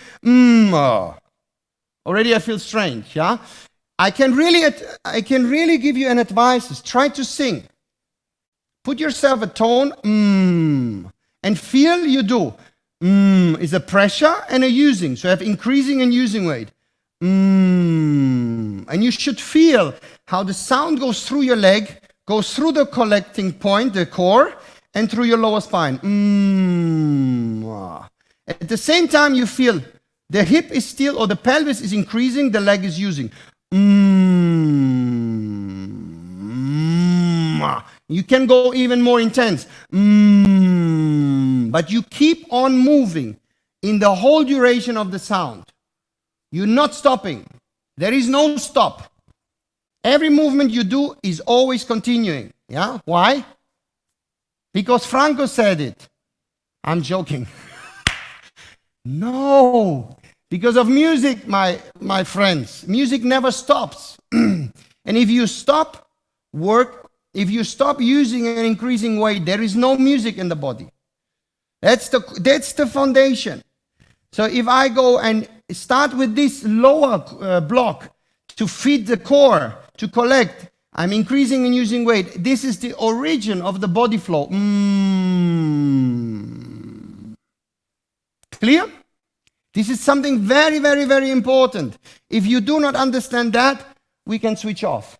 already I feel strange, yeah? I can really give you an advice. Try to sing. Put yourself a tone, and feel you do. Is a pressure and a using. So you have increasing and using weight. And you should feel how the sound goes through your leg, goes through the collecting point, the core, and through your lower spine. At the same time, you feel the hip is still, or the pelvis is increasing, the leg is using. You can go even more intense. But you keep on moving in the whole duration of the sound. You're not stopping. There is no stop. Every movement you do is always continuing. Yeah? Why? Because Franco said it. I'm joking. No. Because of music, my friends. Music never stops. And if you stop work, if you stop using and increasing weight, there is no music in the body. That's the foundation. So if I go and start with this lower block to feed the core, to collect, I'm increasing and using weight. This is the origin of the body flow. Clear? This is something very, very, very important. If you do not understand that, we can switch off.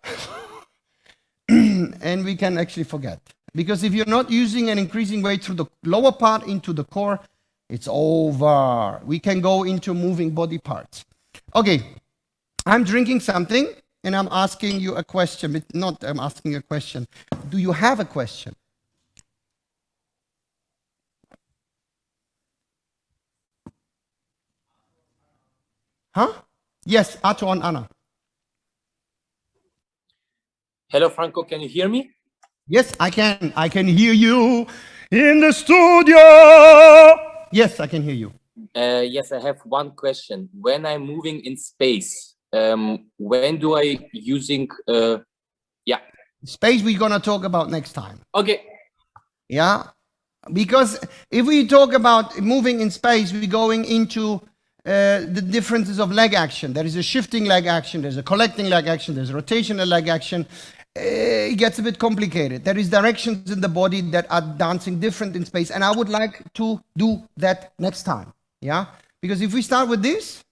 And we can actually forget. Because if you're not using and increasing weight through the lower part into the core, it's over. We can go into moving body parts. Okay, I'm drinking something and I'm asking you a question. But not I'm asking a question. Do you have a question? Huh? Yes, Arthur and Anna. Hello, Franco, can you hear me? Yes, I can. I can hear you in the studio. Yes, I can hear you. Yes, I have one question. When I'm moving in space, when do I using, Space we're going to talk about next time. Okay. Yeah, because if we talk about moving in space, we're going into the differences of leg action. There is a shifting leg action, there's a collecting leg action, there's a rotational leg action. It gets a bit complicated. There is directions in the body that are dancing different in space, and I would like to do that next time. Yeah, because if we start with this,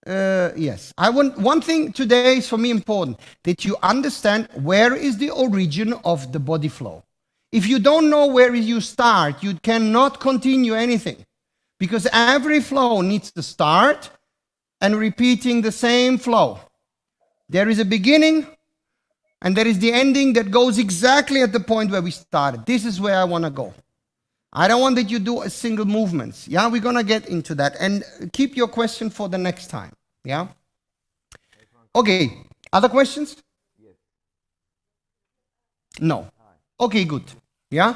Yes. I want one thing today is for me important, that you understand where is the origin of the body flow. If you don't know where you start, you cannot continue anything, because every flow needs to start and repeating the same flow. There is a beginning and there is the ending that goes exactly at the point where we started. This is where I want to go. I don't want that you do a single movements. Yeah, we're going to get into that. And keep your question for the next time. Yeah? Okay. Other questions? No. Okay, good. Yeah?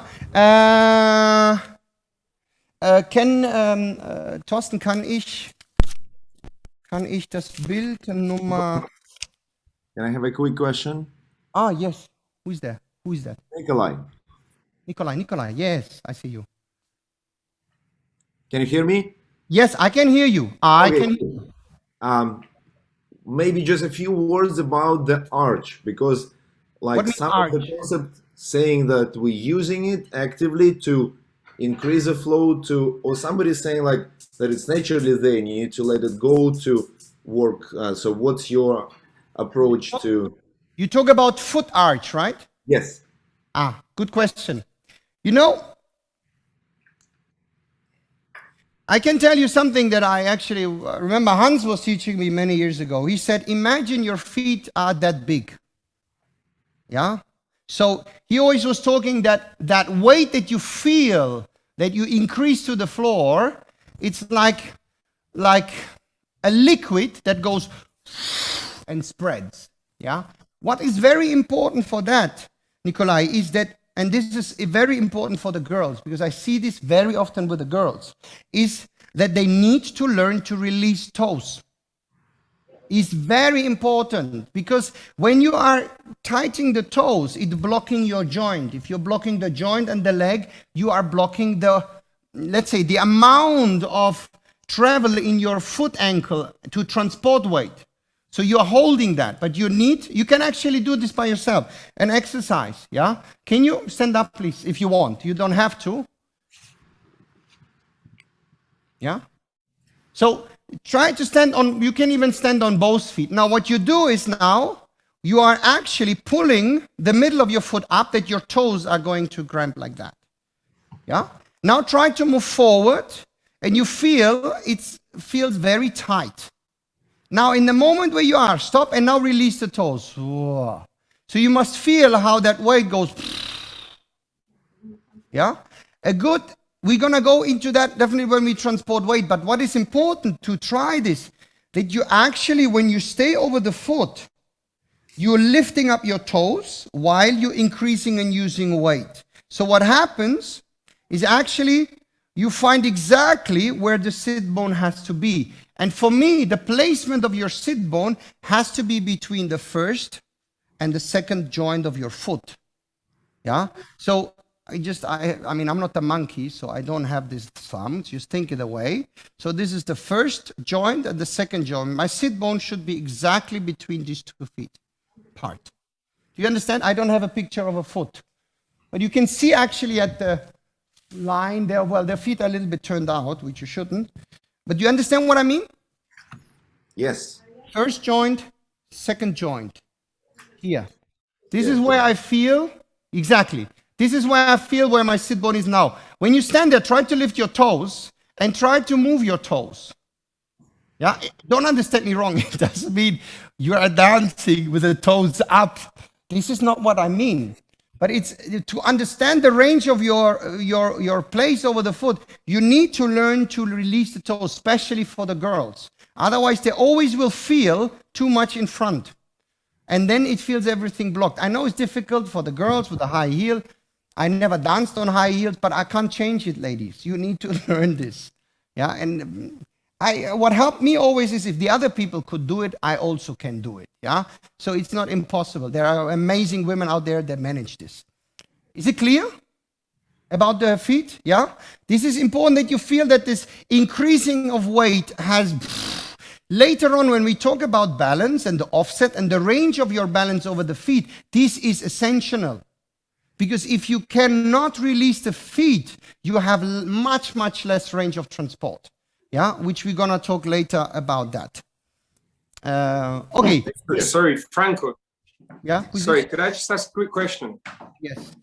Thorsten, kann ich das Bild Nummer... Can I have a quick question? Ah, yes. Who is there? Who is that? Nikolai, Nikolai. Yes, I see you. can you hear me? Yes, I can hear you. I Okay. can hear you. Maybe just a few words about the arch, because What like means some arch? of the concept saying that we're using it actively to increase the flow to, or somebody's saying like that it's naturally there and you need to let it go to work. So what's your approach to? You talk about foot arch, right? Yes. Ah, good question. You know, I can tell you something that I actually remember Hans was teaching me many years ago. He said, imagine your feet are that big. Yeah? So he always was talking that weight that you feel, that you increase to the floor, it's like a liquid that goes and spreads. Yeah? What is very important for that, Nikolai, is that, and this is very important for the girls, because I see this very often with the girls, is that they need to learn to release toes. Is very important, because when you are tightening the toes, it's blocking your joint. If you're blocking the joint and the leg, you are blocking the, let's say, the amount of travel in your foot ankle to transport weight. So you're holding that, but you can actually do this by yourself. An exercise, yeah? Can you stand up, please, if you want? You don't have to. Yeah? So try to stand on, you can even stand on both feet. Now what you do is now, you are actually pulling the middle of your foot up that your toes are going to cramp like that. Yeah? Now try to move forward and you feel it feels very tight. Now, in the moment where you are, stop and now release the toes. So you must feel how that weight goes. Yeah? We're going to go into that definitely when we transport weight, but what is important to try this, that you actually, when you stay over the foot, you're lifting up your toes while you're increasing and using weight. So what happens is actually you find exactly where the sit bone has to be. And for me, the placement of your sit bone has to be between the first and the second joint of your foot. Yeah? So I mean, I'm not a monkey, so I don't have this thumb. Just think it away. So this is the first joint and the second joint. My sit bone should be exactly between these 2 feet apart. Do you understand? I don't have a picture of a foot. But you can see actually at the line there, well, their feet are a little bit turned out, which you shouldn't. But do you understand what I mean? Yes. First joint, second joint. Here. This is where I feel, exactly. This is where I feel where my sit bone is now. When you stand there, try to lift your toes and try to move your toes. Yeah, don't understand me wrong. It doesn't mean you are dancing with the toes up. This is not what I mean. But it's to understand the range of your place over the foot, you need to learn to release the toes, especially for the girls. Otherwise, they always will feel too much in front. And then it feels everything blocked. I know it's difficult for the girls with a high heel. I never danced on high heels, but I can't change it, ladies. You need to learn this. Yeah, and what helped me always is if the other people could do it, I also can do it. Yeah, so it's not impossible. There are amazing women out there that manage this. Is it clear about the feet? Yeah, this is important that you feel that this increasing of weight has. Later on, when we talk about balance and the offset and the range of your balance over the feet, this is essential. Because if you cannot release the feet, you have much, much less range of transport. Yeah, which we're going to talk later about that. Okay. Sorry, Franco. Yeah. Who's Sorry, this? could I just ask a quick question? Yes.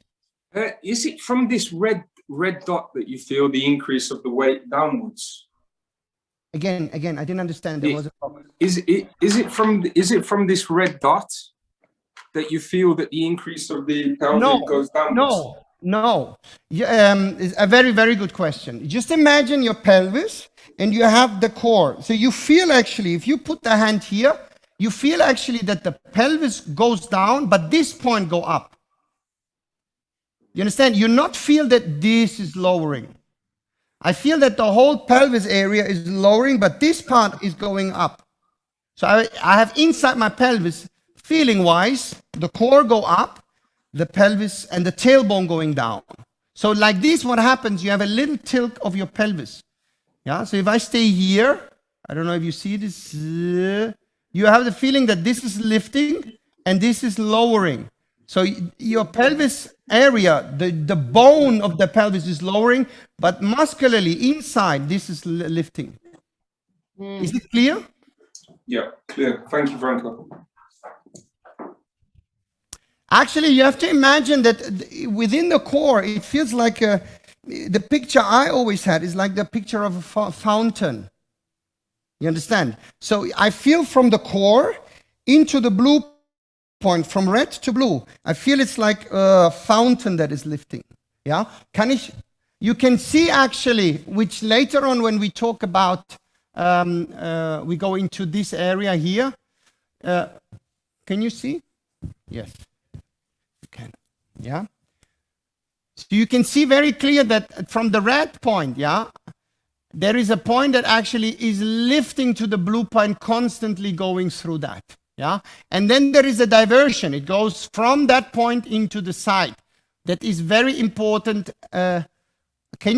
Is it from this red dot that you feel the increase of the weight downwards? Again, I didn't understand. There was a problem. Is it from this red dot that you feel that the increase of the pelvic goes downwards? No. It's a very, very good question. Just imagine your pelvis and you have the core. So you feel actually, if you put the hand here, you feel actually that the pelvis goes down, but this point go up. You understand? You not feel that this is lowering. I feel that the whole pelvis area is lowering, but this part is going up. So I have inside my pelvis, feeling-wise, the core go up, the pelvis and the tailbone going down. So like this, what happens, you have a little tilt of your pelvis. Yeah, so if I stay here, I don't know if you see this, you have the feeling that this is lifting and this is lowering. So your pelvis area, the bone of the pelvis is lowering, but muscularly inside, this is lifting. Is it clear? Yeah, clear. Thank you, Franco. Actually, you have to imagine that within the core, it feels like the picture I always had is like the picture of a fountain. You understand? So I feel from the core into the blue point, from red to blue. I feel it's like a fountain that is lifting. Yeah? You can see actually, which later on when we talk about, we go into this area here. Can you see? Yes. Can. Yeah. So you can see very clear that from the red point, yeah, there is a point that actually is lifting to the blue point, constantly going through that. Yeah. And then there is a diversion. It goes from that point into the side. That is very important. When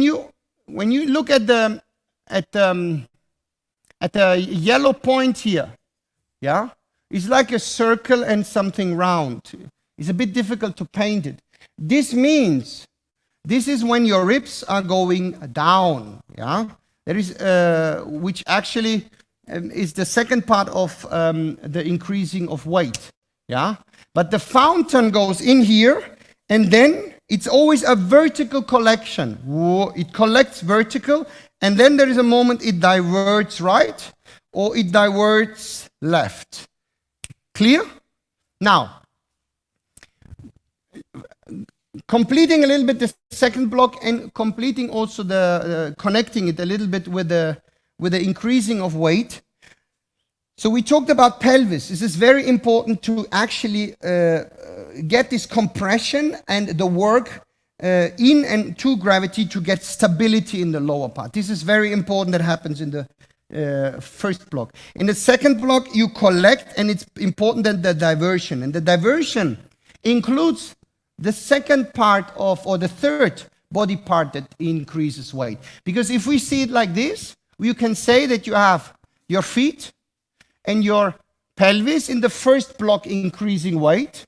you look at the yellow point here, yeah, it's like a circle and something round. It's a bit difficult to paint it. This means this is when your ribs are going down. Yeah, there is which actually is the second part of the increasing of weight. Yeah, but the fountain goes in here, and then it's always a vertical collection. It collects vertical, and then there is a moment it diverts right or it diverts left. Clear? Now, completing a little bit the second block and completing also the connecting it a little bit with the increasing of weight. So we talked about pelvis. This is very important to actually get this compression and the work in and to gravity to get stability in the lower part. This is very important. That happens in the first block. In the second block, you collect, and it's important that the diversion. And the diversion includes the second part of, or the third body part that increases weight. Because if we see it like this, you can say that you have your feet and your pelvis in the first block increasing weight.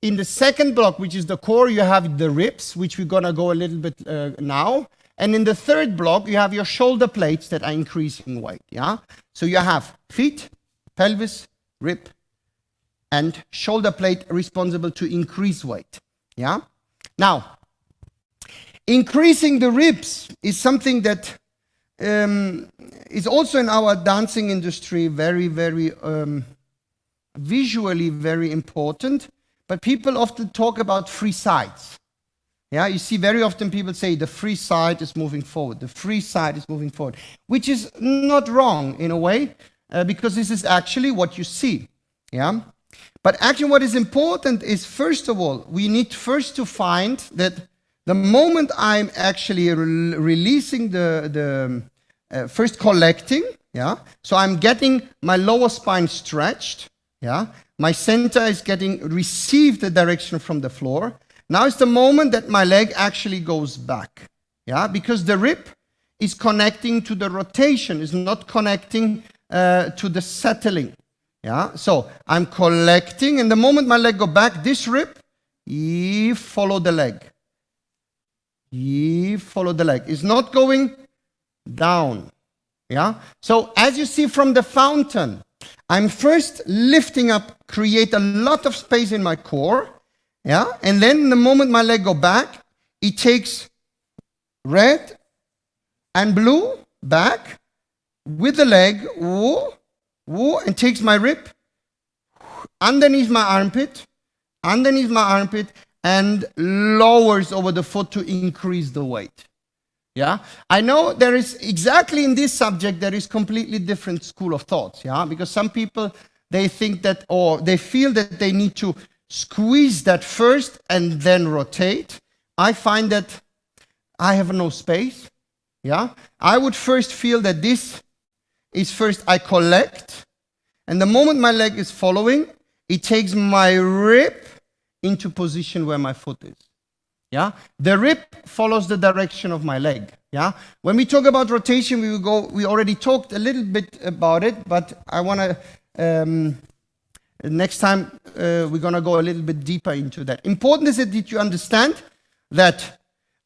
In the second block, which is the core, you have the ribs, which we're gonna go a little bit now. And in the third block, you have your shoulder plates that are increasing weight, yeah? So you have feet, pelvis, rib, and shoulder plate responsible to increase weight, yeah? Now, increasing the ribs is something that is also in our dancing industry very, very visually very important, but people often talk about free sides. Yeah, you see very often people say the free side is moving forward, the free side is moving forward, which is not wrong in a way, because this is actually what you see. Yeah, but actually what is important is, first of all, we need first to find that the moment I'm actually releasing first collecting, yeah, so I'm getting my lower spine stretched, yeah, my center is receive the direction from the floor. Now is the moment that my leg actually goes back, yeah, because the rib is connecting to the rotation, is not connecting to the settling, yeah. So I'm collecting, and the moment my leg go back, this rib, follow the leg. Follow the leg. It's not going down, yeah. So as you see from the fountain, I'm first lifting up, create a lot of space in my core, yeah? And then the moment my leg go back, it takes red and blue back with the leg, woo, woo, and takes my rib underneath my armpit, and lowers over the foot to increase the weight. Yeah, I know there is exactly in this subject, there is completely different school of thoughts. Yeah, because some people, they think that, or they feel that they need to squeeze that first and then rotate. I find that I have no space. Yeah, I would first feel that this is first I collect, and the moment my leg is following, it takes my rib into position where my foot is. Yeah, the rib follows the direction of my leg. Yeah, when we talk about rotation, we already talked a little bit about it, but I want to next time we're gonna go a little bit deeper into that. Important is that you understand that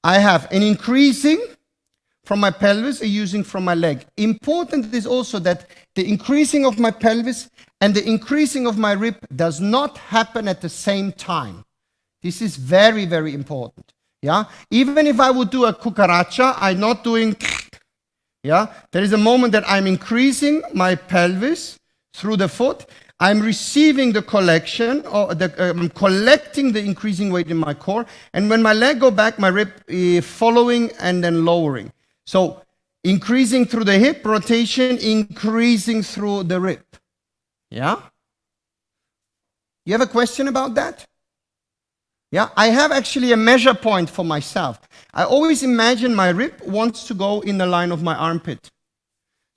I have an increasing from my pelvis and using from my leg. Important is also that the increasing of my pelvis and the increasing of my rib does not happen at the same time. This is very, very important. Yeah, even if I would do a cucaracha, I'm not doing. Yeah, there is a moment that I'm increasing my pelvis through the foot. I'm receiving the collection, or I'm collecting the increasing weight in my core, and when my leg go back, my rib is following and then lowering. So increasing through the hip, rotation, increasing through the rib. Yeah? You have a question about that? Yeah, I have actually a measure point for myself. I always imagine my rib wants to go in the line of my armpit.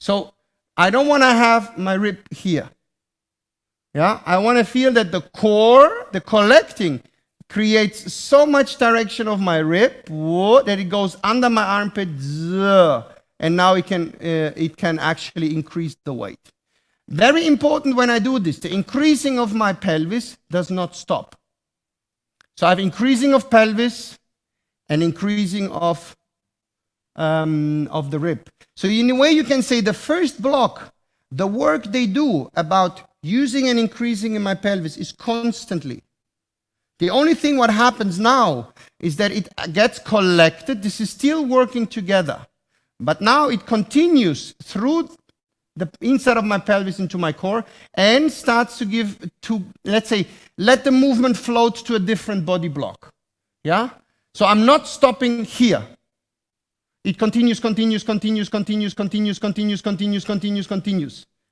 So I don't want to have my rib here. Yeah, I want to feel that the core, the collecting, creates so much direction of my rib that it goes under my armpit, and now it can actually increase the weight. Very important when I do this, the increasing of my pelvis does not stop. So I have increasing of pelvis and increasing of the rib. So in a way you can say the first block, the work they do about using and increasing in my pelvis is constantly. The only thing what happens now is that it gets collected. This is still working together. But now it continues through the inside of my pelvis into my core and starts to give to, let's say, let the movement float to a different body block. Yeah? So I'm not stopping here. It continues.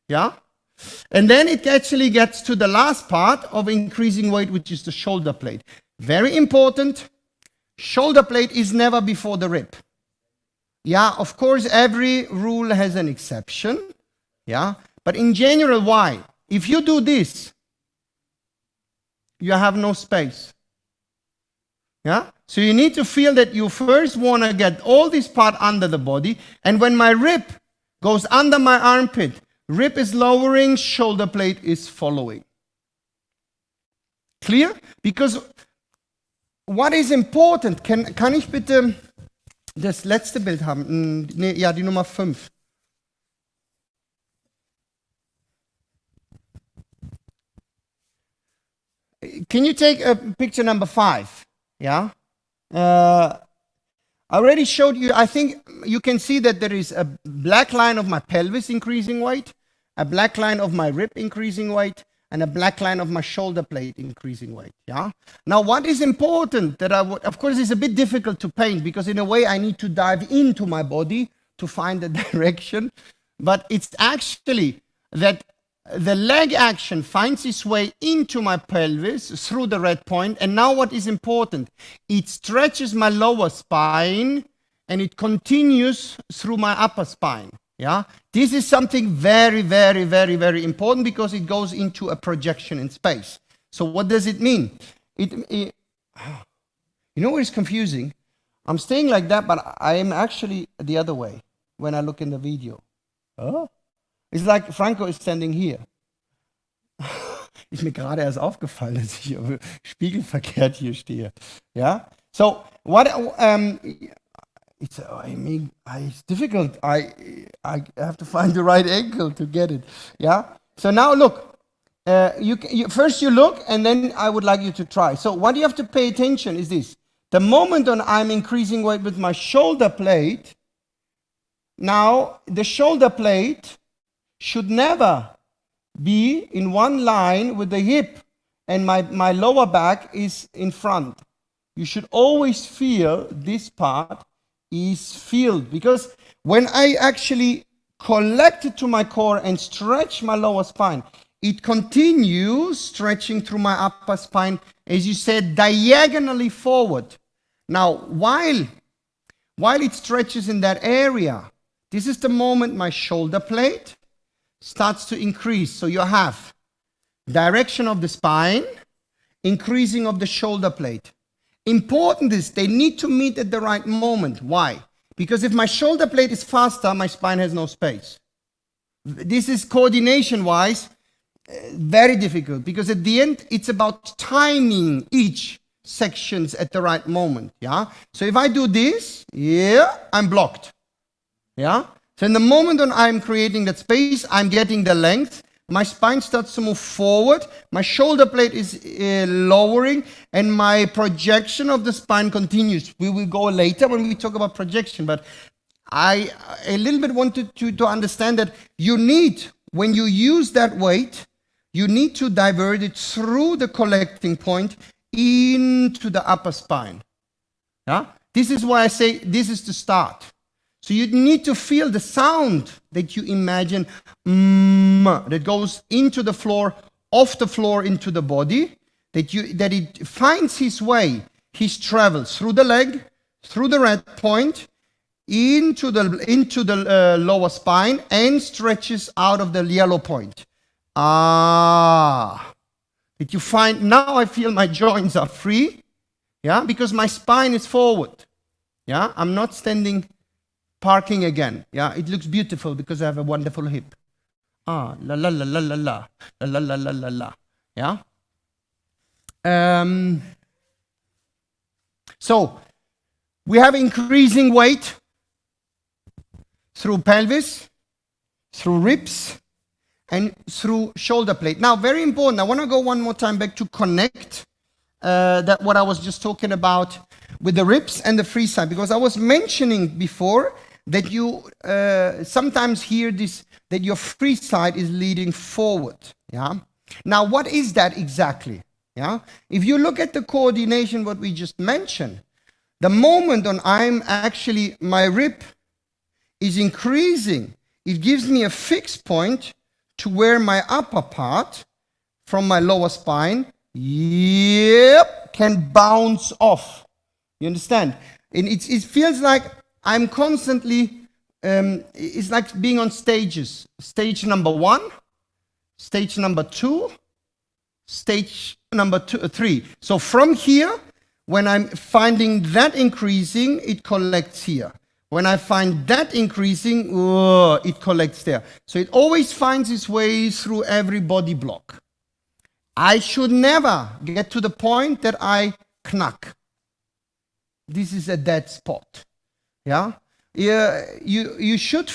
Yeah? And then it actually gets to the last part of increasing weight, which is the shoulder blade. Very important. Shoulder blade is never before the rib. Yeah, of course, every rule has an exception. Yeah, but in general, why? If you do this, you have no space. Yeah, so you need to feel that you first want to get all this part under the body, and when my rib goes under my armpit, rib is lowering, shoulder blade is following. Clear? Because what is important, kann ich bitte das letzte Bild haben? Nee, ja, die Nummer 5. Can you take picture number 5? Yeah. I already showed you, I think you can see that there is a black line of my pelvis increasing weight, a black line of my rib increasing weight, and a black line of my shoulder blade increasing weight. Yeah. Now, what is important that of course, it's a bit difficult to paint because in a way I need to dive into my body to find the direction, but it's actually that the leg action finds its way into my pelvis through the red point, and now what is important? It stretches my lower spine and it continues through my upper spine. Yeah, this is something very, very, very, very important because it goes into a projection in space. So what does it mean? You know what is confusing? I'm staying like that, but I am actually the other way when I look in the video. Oh. It's like Franco is standing here. Ist mir gerade erst aufgefallen, dass ich spiegelverkehrt hier stehe. Yeah. So what? It's difficult. I have to find the right angle to get it. Yeah. So now look, first you look, and then I would like you to try. So what you have to pay attention is this. The moment when I'm increasing weight with my shoulder plate, now the shoulder plate should never be in one line with the hip, and my lower back is in front. You should always feel this part is filled, because when I actually collect it to my core and stretch my lower spine, it continues stretching through my upper spine, as you said, diagonally forward. Now, while it stretches in that area, this is the moment my shoulder plate starts to increase. So you have direction of the spine, increasing of the shoulder plate. Important is they need to meet at the right moment. Why? Because if my shoulder plate is faster, my spine has no space. This is coordination-wise very difficult, because at the end, it's about timing each sections at the right moment, yeah? So if I do this, yeah, I'm blocked, yeah? So in the moment when I'm creating that space, I'm getting the length, my spine starts to move forward, my shoulder blade is lowering, and my projection of the spine continues. We will go later when we talk about projection, but I a little bit wanted to understand that you need, when you use that weight, you need to divert it through the collecting point into the upper spine. Yeah? This is why I say this is the start. So you need to feel the sound that you imagine that goes into the floor, off the floor into the body, that it finds his way, his travels through the leg, through the red point, into the lower spine, and stretches out of the yellow point. Did you find, now I feel my joints are free, yeah, because my spine is forward, yeah, I'm not standing, parking again, yeah, it looks beautiful because I have a wonderful hip, la la la la la la, la la la la la la, yeah. So, we have increasing weight through pelvis, through ribs, and through shoulder plate. Now, very important, I want to go one more time back to connect that what I was just talking about with the ribs and the free side, because I was mentioning before that you sometimes hear this, that your free side is leading forward, yeah? Now, what is that exactly, yeah? If you look at the coordination, what we just mentioned, the moment when I'm actually, my rib is increasing, it gives me a fixed point to where my upper part from my lower spine, can bounce off. You understand? And it feels like I'm constantly, it's like being on stages. Stage number 1, stage number 2, stage number 3. So from here, when I'm finding that increasing, it collects here. When I find that increasing, it collects there. So it always finds its way through every body block. I should never get to the point that I knack. This is a dead spot. Yeah? You should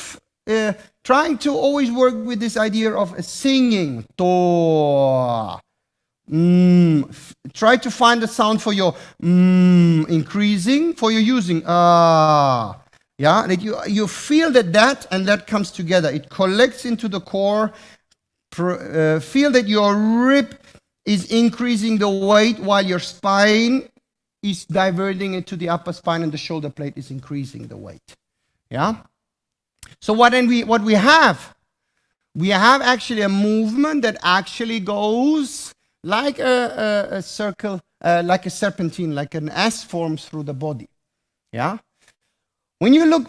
trying to always work with this idea of singing. Do. Try to find a sound for your increasing, for your using. Yeah, that you feel that and that comes together. It collects into the core. Feel that your rib is increasing the weight while your spine is diverting it to the upper spine, and the shoulder plate is increasing the weight. Yeah. So what we have actually a movement that actually goes like a circle, like a serpentine, like an S forms through the body. Yeah. When you look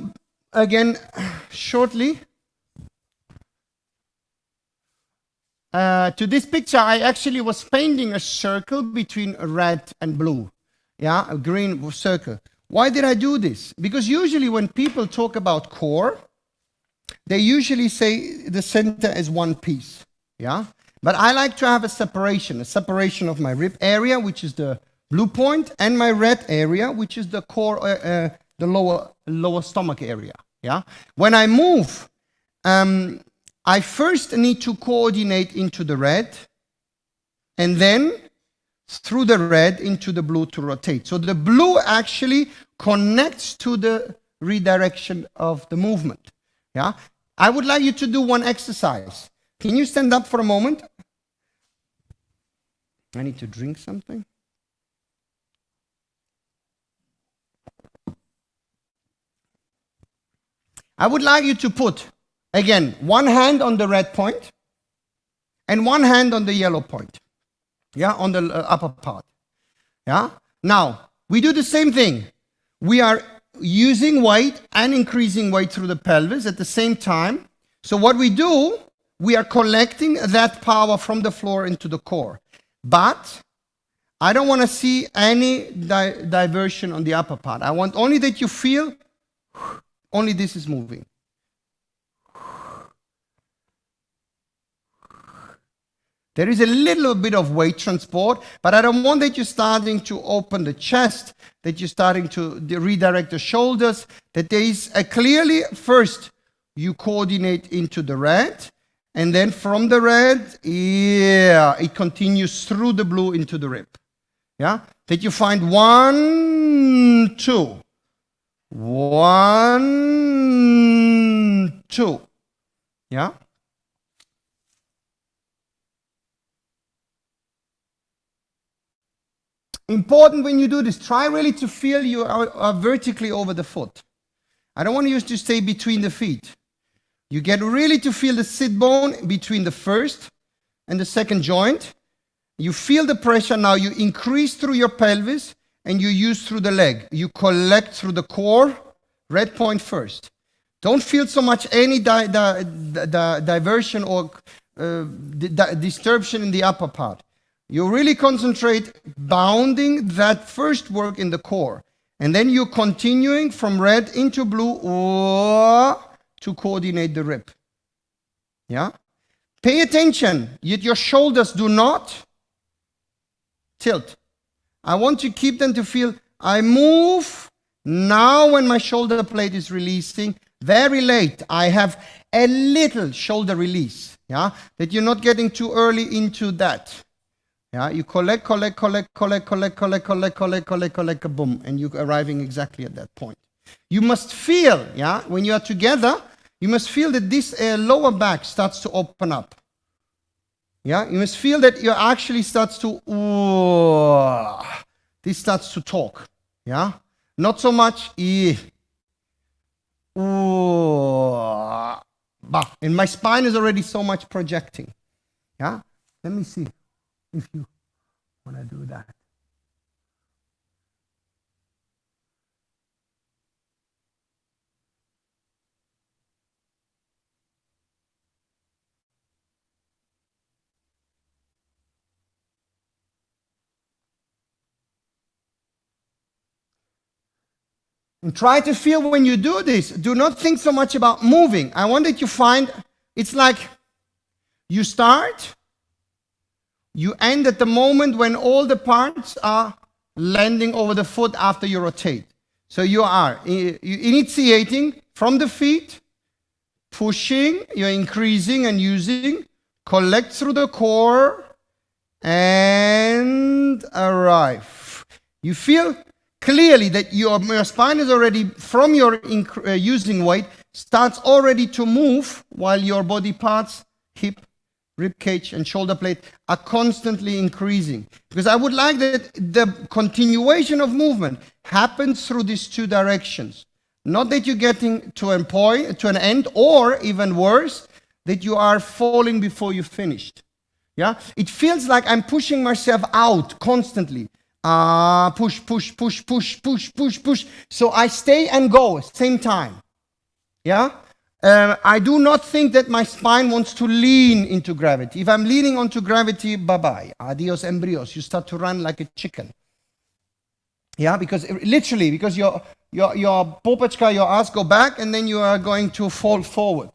again shortly to this picture, I actually was painting a circle between red and blue, yeah, a green circle. Why did I do this? Because usually when people talk about core, they usually say the center is one piece, yeah. But I like to have a separation of my rib area, which is the blue point, and my red area, which is the core, the lower stomach area. Yeah. When I move, I first need to coordinate into the red, and then through the red into the blue to rotate. So the blue actually connects to the redirection of the movement. Yeah? I would like you to do one exercise. Can you stand up for a moment? I need to drink something. I would like you to put, again, one hand on the red point and one hand on the yellow point. Yeah, on the upper part. Yeah. Now, we do the same thing. We are using weight and increasing weight through the pelvis at the same time. So what we do, we are collecting that power from the floor into the core. But I don't want to see any diversion on the upper part. I want only that you feel only this is moving. There is a little bit of weight transport, but I don't want that you're starting to open the chest, that you're starting to redirect the shoulders, that there is a clearly, first, you coordinate into the red, and then from the red, yeah, it continues through the blue into the rib. Yeah? That you find 1, 2. 1, 2. Yeah? Important when you do this, try really to feel you are vertically over the foot. I don't want you to stay between the feet. You get really to feel the sit bone between the first and the second joint. You feel the pressure now, you increase through your pelvis and you use through the leg. You collect through the core, red point first. Don't feel so much any diversion or disturption in the upper part. You really concentrate bounding that first work in the core. And then you're continuing from red into blue to coordinate the rib. Yeah? Pay attention. Your shoulders do not tilt. I want to keep them to feel, I move. Now when my shoulder blade is releasing, very late, I have a little shoulder release. Yeah? That you're not getting too early into that. Yeah, you collect, boom, and you're arriving exactly at that point. You must feel, yeah, when you are together, you must feel that this lower back starts to open up. Yeah, you must feel that you actually starts to, this starts to talk. Yeah, not so much, and my spine is already so much projecting. Yeah, let me see if you want to do that. And try to feel when you do this. Do not think so much about moving. I want that you find, it's like you start, you end at the moment when all the parts are landing over the foot after you rotate. So you are initiating from the feet, pushing, you're increasing and using, collect through the core, and arrive. You feel clearly that your spine is already, from your using weight, starts already to move while your body parts, hip, rib cage and shoulder blade are constantly increasing. Because I would like that the continuation of movement happens through these two directions. Not that you're getting to an point, to an end, or even worse, that you are falling before you finished. Yeah? It feels like I'm pushing myself out constantly. Push. So I stay and go at the same time. Yeah? I do not think that my spine wants to lean into gravity. If I'm leaning onto gravity, bye-bye. Adios embryos. You start to run like a chicken. Yeah, because literally, because your popechka, your ass go back, and then you are going to fall forward.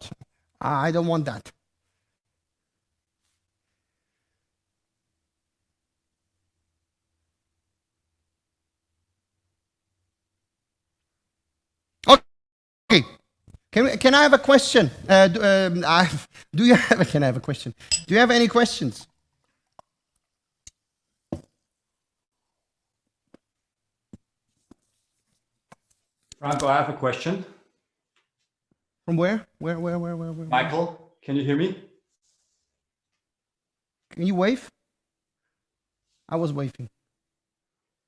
I don't want that. Okay. Can can I have a question? Do you have? Can I have a question? Do you have any questions? Franco, I have a question. From where? Where? Michael, can you hear me? Can you wave? I was waving.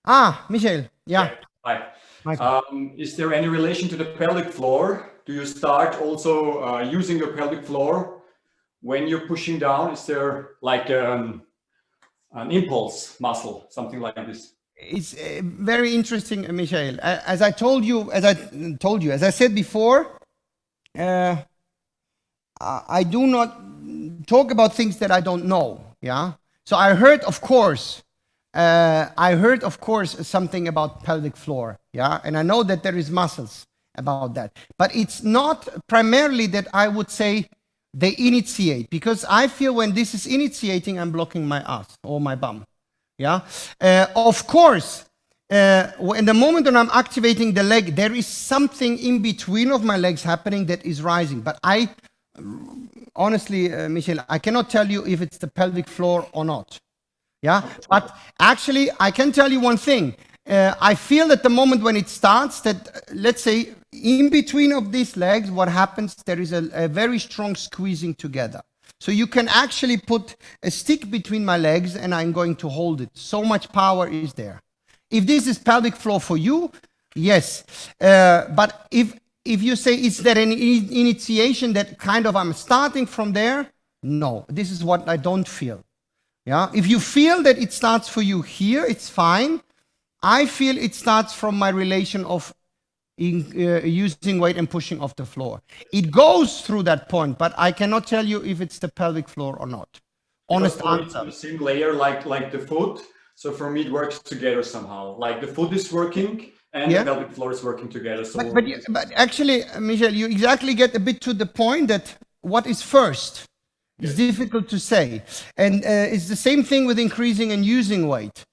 Ah, Michael. Yeah. Hi. Michael. Is there any relation to the pelvic floor? Do you start also using your pelvic floor when you're pushing down? Is there like an impulse muscle, something like this? It's very interesting, Michael. As I said before, I do not talk about things that I don't know. Yeah. So I heard, of course, something about pelvic floor. Yeah, and I know that there is muscles about that, but it's not primarily that I would say they initiate, because I feel when this is initiating, I'm blocking my ass or my bum. Yeah, of course, in the moment when I'm activating the leg, there is something in between of my legs happening that is rising. But honestly, Michel, I cannot tell you if it's the pelvic floor or not. Yeah, but actually, I can tell you one thing. I feel at the moment when it starts that, let's say, in between of these legs, what happens, there is a very strong squeezing together. So you can actually put a stick between my legs and I'm going to hold it. So much power is there. If this is pelvic floor for you, yes. But if you say, is there an initiation that kind of I'm starting from there? No, this is what I don't feel. Yeah. If you feel that it starts for you here, it's fine. I feel it starts from my relation of using weight and pushing off the floor. It goes through that point, but I cannot tell you if it's the pelvic floor or not. Honest answer. It's the same layer like the foot. So for me, it works together somehow. Like the foot is working and the pelvic floor is working together. So but actually, Michel, you exactly get a bit to the point that what is first is difficult to say. And it's the same thing with increasing and using weight.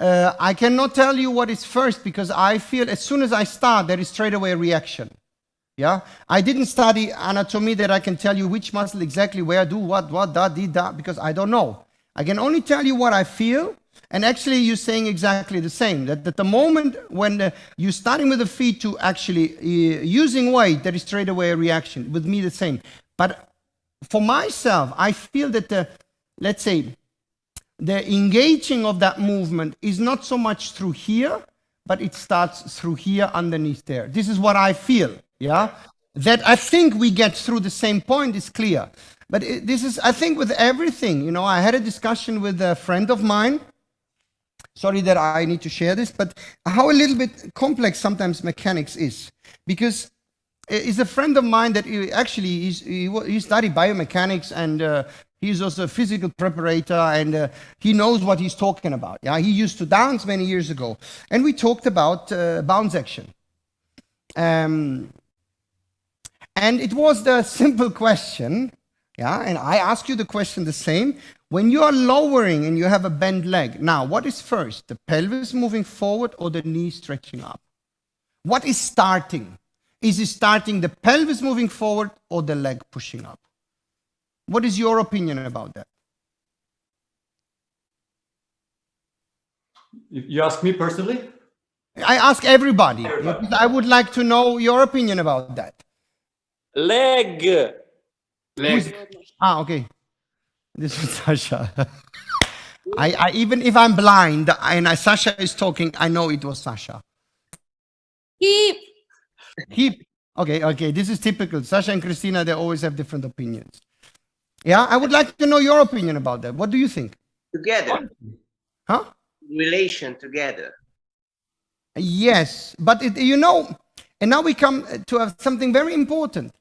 I cannot tell you what is first because I feel as soon as I start, there is straight away a reaction. Yeah, I didn't study anatomy that I can tell you which muscle exactly where do what, da, because I don't know. I can only tell you what I feel. And actually, you're saying exactly the same. That at the moment when you're starting with the feet to actually using weight, there is straight away a reaction. With me, the same. But for myself, I feel that let's say, the engaging of that movement is not so much through here, but it starts through here underneath there. This is what I feel, yeah? That I think we get through the same point is clear. But this is, I think, with everything. You know, I had a discussion with a friend of mine. Sorry that I need to share this, but how a little bit complex sometimes mechanics is. Because he's a friend of mine that he studied biomechanics and he's also a physical preparator and he knows what he's talking about. Yeah, he used to dance many years ago. And we talked about bounce action. And it was the simple question, yeah, and I ask you the question the same. When you are lowering and you have a bent leg, now what is first? The pelvis moving forward or the knee stretching up? What is starting? Is it starting the pelvis moving forward or the leg pushing up? What is your opinion about that? You ask me personally? I ask everybody. I would like to know your opinion about that. Leg. Okay. This is Sasha. I even if I'm blind and Sasha is talking, I know it was Sasha. Hip. Okay. This is typical. Sasha and Christina, they always have different opinions. Yeah, I would like to know your opinion about that. What do you think? Together. Huh? Relation together. Yes, but you know, and now we come to something very important.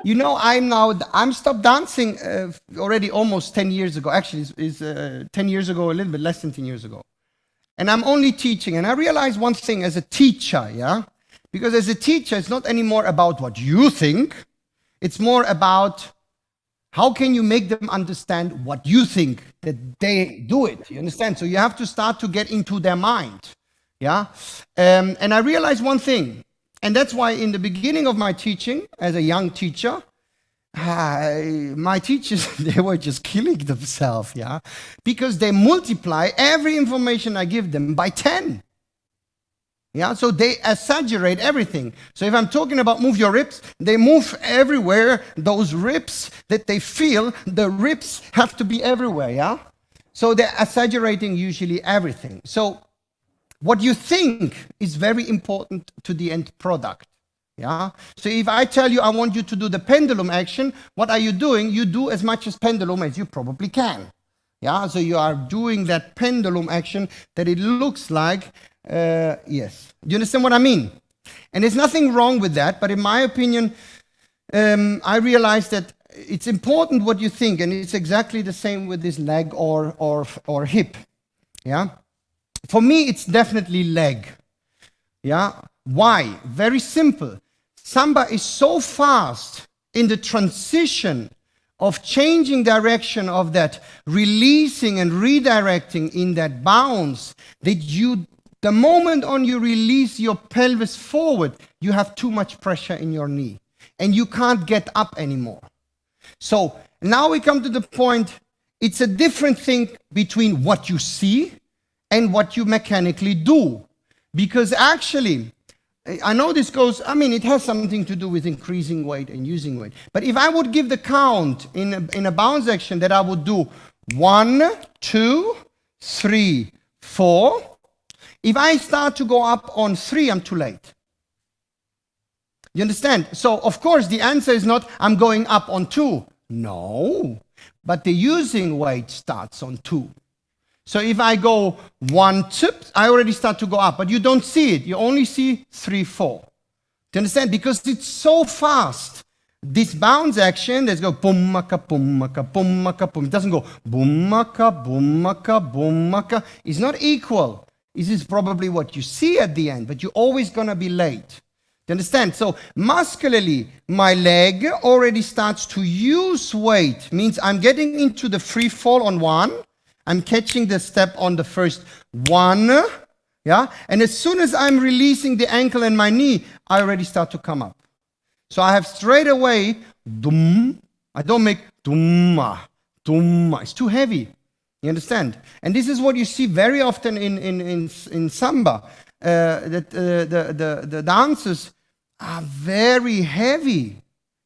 You know, I'm stopped dancing already almost 10 years ago. Actually, it's 10 years ago, a little bit less than 10 years ago. And I'm only teaching. And I realized one thing as a teacher, yeah? Because as a teacher, it's not anymore about what you think. It's more about how can you make them understand what you think, that they do it. You understand? So you have to start to get into their mind. Yeah? And I realized one thing. And that's why in the beginning of my teaching, as a young teacher, my teachers, they were just killing themselves, yeah? Because they multiply every information I give them by 10. Yeah, so they exaggerate everything. So if I'm talking about move your ribs, they move everywhere. Those ribs that they feel, the ribs have to be everywhere, yeah? So they're exaggerating usually everything. So what you think is very important to the end product, yeah? So if I tell you I want you to do the pendulum action, what are you doing? You do as much as pendulum as you probably can, yeah? So you are doing that pendulum action that it looks like. Yes. Do you understand what I mean? And there's nothing wrong with that, but in my opinion, I realize that it's important what you think, and it's exactly the same with this leg or hip. Yeah. For me, it's definitely leg. Yeah. Why? Very simple. Samba is so fast in the transition of changing direction of that, releasing and redirecting in that bounce, that the moment on you release your pelvis forward, you have too much pressure in your knee and you can't get up anymore. So now we come to the point, it's a different thing between what you see and what you mechanically do. Because actually, I know this goes, I mean, it has something to do with increasing weight and using weight. But if I would give the count in a bounce action that I would do 1, 2, 3, 4, if I start to go up on 3, I'm too late. You understand? So, of course, the answer is not, I'm going up on 2. No. But the using weight starts on 2. So if I go 1 tip, I already start to go up. But you don't see it. You only see 3, 4. Do you understand? Because it's so fast. This bounce action, let's go boom maka boom maka boom maka boom. It doesn't go boom maka boom maka boom maka. It's not equal. This is probably what you see at the end, but you're always going to be late. Do you understand? So muscularly, my leg already starts to use weight. Means I'm getting into the free fall on 1. I'm catching the step on the first 1. Yeah? And as soon as I'm releasing the ankle and my knee, I already start to come up. So I have straight away, dum. I don't make dumma, dumma. It's too heavy. You understand? And this is what you see very often in samba, that the dancers are very heavy.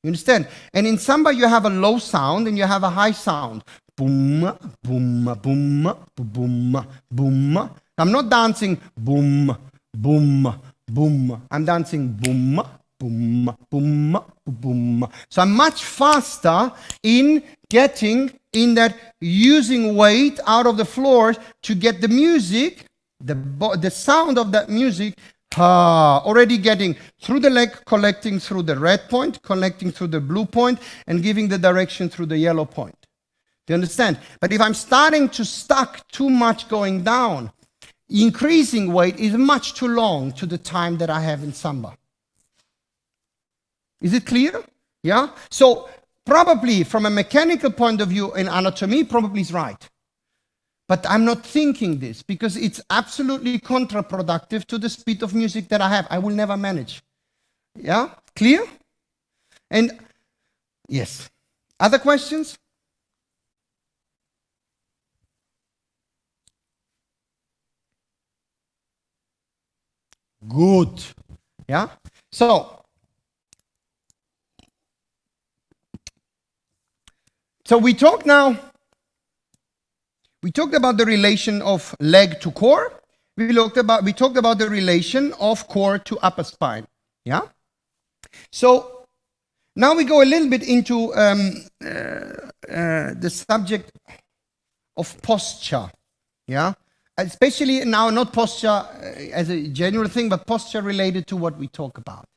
You understand? And in samba you have a low sound and you have a high sound. Boom, boom, boom, boom, boom. I'm not dancing boom, boom, boom. I'm dancing boom, boom, boom, boom. So I'm much faster in getting in that using weight out of the floor to get the music, the sound of that music, already getting through the leg, collecting through the red point, collecting through the blue point, and giving the direction through the yellow point. Do you understand? But if I'm starting to stuck too much going down, increasing weight is much too long to the time that I have in samba. Is it clear? Yeah? So probably from a mechanical point of view in anatomy, probably is right. But I'm not thinking this because it's absolutely counterproductive to the speed of music that I have. I will never manage. Yeah? Clear? And yes. Other questions? Good. Yeah? So we talked about the relation of leg to core. We talked about the relation of core to upper spine. Yeah? So now we go a little bit into the subject of posture. Yeah? Especially now, not posture as a general thing, but posture related to what we talk about.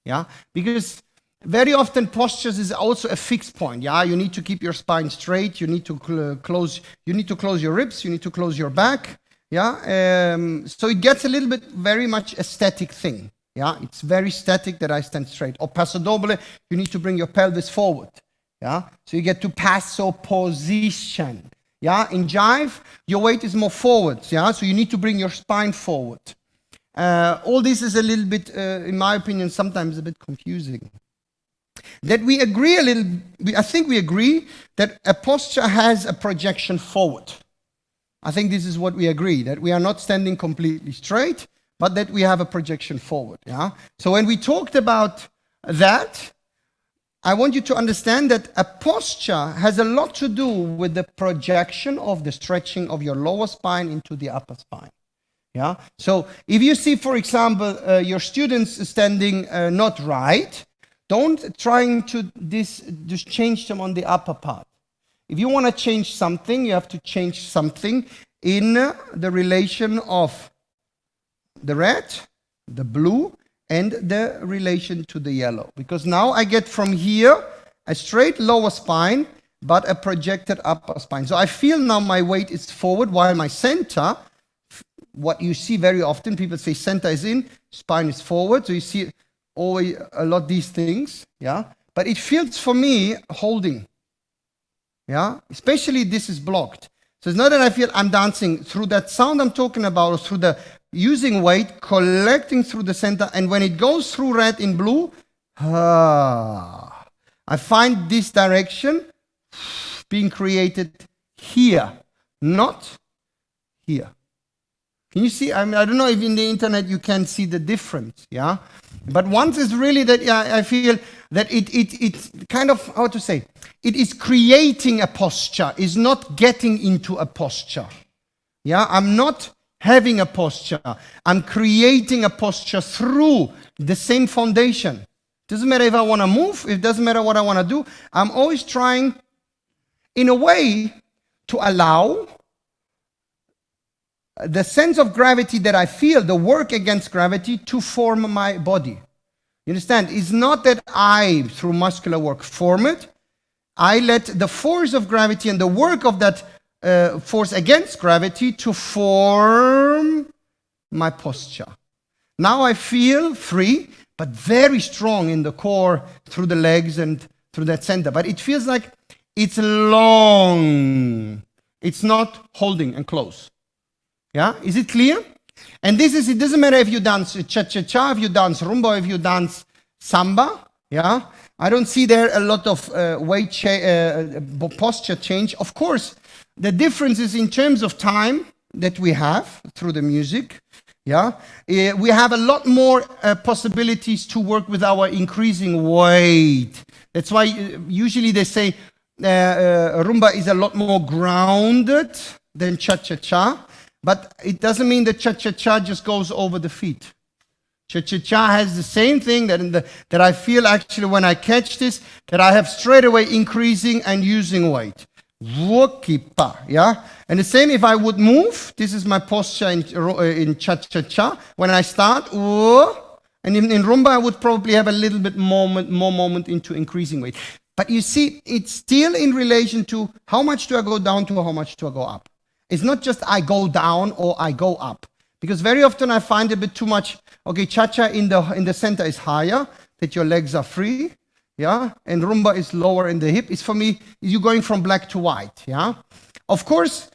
Yeah? Because very often postures is also a fixed point. Yeah, you need to keep your spine straight. You need to close your ribs. You need to close your back. Yeah, so it gets a little bit very much a static thing. Yeah, it's very static that I stand straight. Or passo doble, you need to bring your pelvis forward. Yeah, so you get to passo position. Yeah, in jive, your weight is more forward. Yeah, so you need to bring your spine forward. all this is a little bit, in my opinion, sometimes a bit confusing. That we agree a little, I think we agree that a posture has a projection forward. I think this is what we agree, that we are not standing completely straight, but that we have a projection forward. Yeah. So when we talked about that, I want you to understand that a posture has a lot to do with the projection of the stretching of your lower spine into the upper spine. Yeah. So if you see, for example, your students standing not right, don't trying to just change them on the upper part. If you want to change something, you have to change something in the relation of the red, the blue, and the relation to the yellow. Because now I get from here a straight lower spine, but a projected upper spine. So I feel now my weight is forward while my center, what you see very often, people say center is in, spine is forward. So you see always a lot these things, yeah. But it feels for me holding, yeah. Especially this is blocked. So it's not that I feel I'm dancing through that sound I'm talking about, or through the using weight, collecting through the center, and when it goes through red in blue, I find this direction being created here, not here. Can you see? I mean, I don't know if in the internet you can see the difference, yeah? But once is really that, yeah, I feel that it's kind of, how to say, it is creating a posture, is not getting into a posture. Yeah, I'm not having a posture. I'm creating a posture through the same foundation. Doesn't matter if I want to move, it doesn't matter what I want to do. I'm always trying, in a way, to allow the sense of gravity that I feel, the work against gravity, to form my body. You understand? It's not that I, through muscular work, form it. I let the force of gravity and the work of that force against gravity to form my posture. Now I feel free, but very strong in the core, through the legs and through that center. But it feels like it's long. It's not holding and close. Yeah, is it clear? And this is, it doesn't matter if you dance cha-cha-cha, if you dance rumba, if you dance samba. Yeah, I don't see there a lot of posture change. Of course, the difference is in terms of time that we have through the music. Yeah, we have a lot more possibilities to work with our increasing weight. That's why usually they say rumba is a lot more grounded than cha-cha-cha. But it doesn't mean that cha-cha-cha just goes over the feet. Cha-cha-cha has the same thing that I feel actually when I catch this, that I have straight away increasing and using weight. Wokipa, yeah? And the same if I would move, this is my posture in cha-cha-cha. When I start, and in rumba I would probably have a little bit more moment into increasing weight. But you see, it's still in relation to how much do I go down to how much do I go up. It's not just I go down or I go up. Because very often I find a bit too much, okay, cha-cha in the center is higher, that your legs are free, yeah? And rumba is lower in the hip. It's for me, you're going from black to white, yeah? Of course,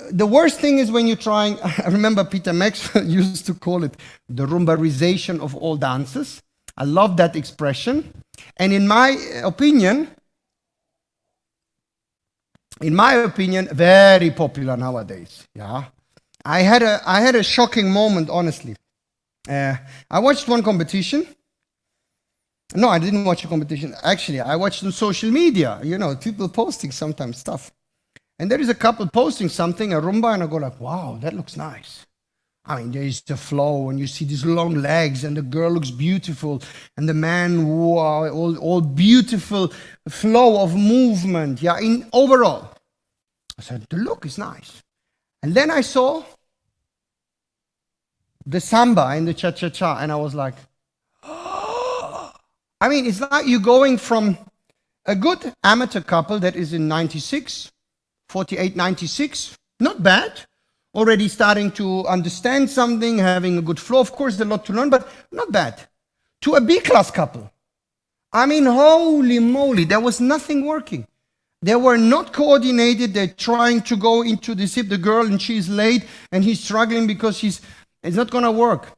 the worst thing is when you're trying, I remember Peter Maxwell used to call it the rumbarization of all dances. I love that expression. And in my opinion, very popular nowadays. Yeah, I had a shocking moment, honestly. I watched one competition. No, I didn't watch a competition. Actually, I watched on social media. You know, people posting sometimes stuff, and there is a couple posting something, a rumba, and I go like, "Wow, that looks nice." I mean, there is the flow, and you see these long legs, and the girl looks beautiful, and the man, wow, all beautiful flow of movement. Yeah, in overall. I said, the look is nice. And then I saw the samba and the cha-cha-cha, and I was like, oh. I mean, it's like you're going from a good amateur couple that is in 96, 48, 96, not bad, already starting to understand something, having a good flow. Of course, there's a lot to learn, but not bad. To a B-class couple. I mean, holy moly, there was nothing working. They were not coordinated. They're trying to go into the hip, the girl, and she's late, and he's struggling because it's not going to work.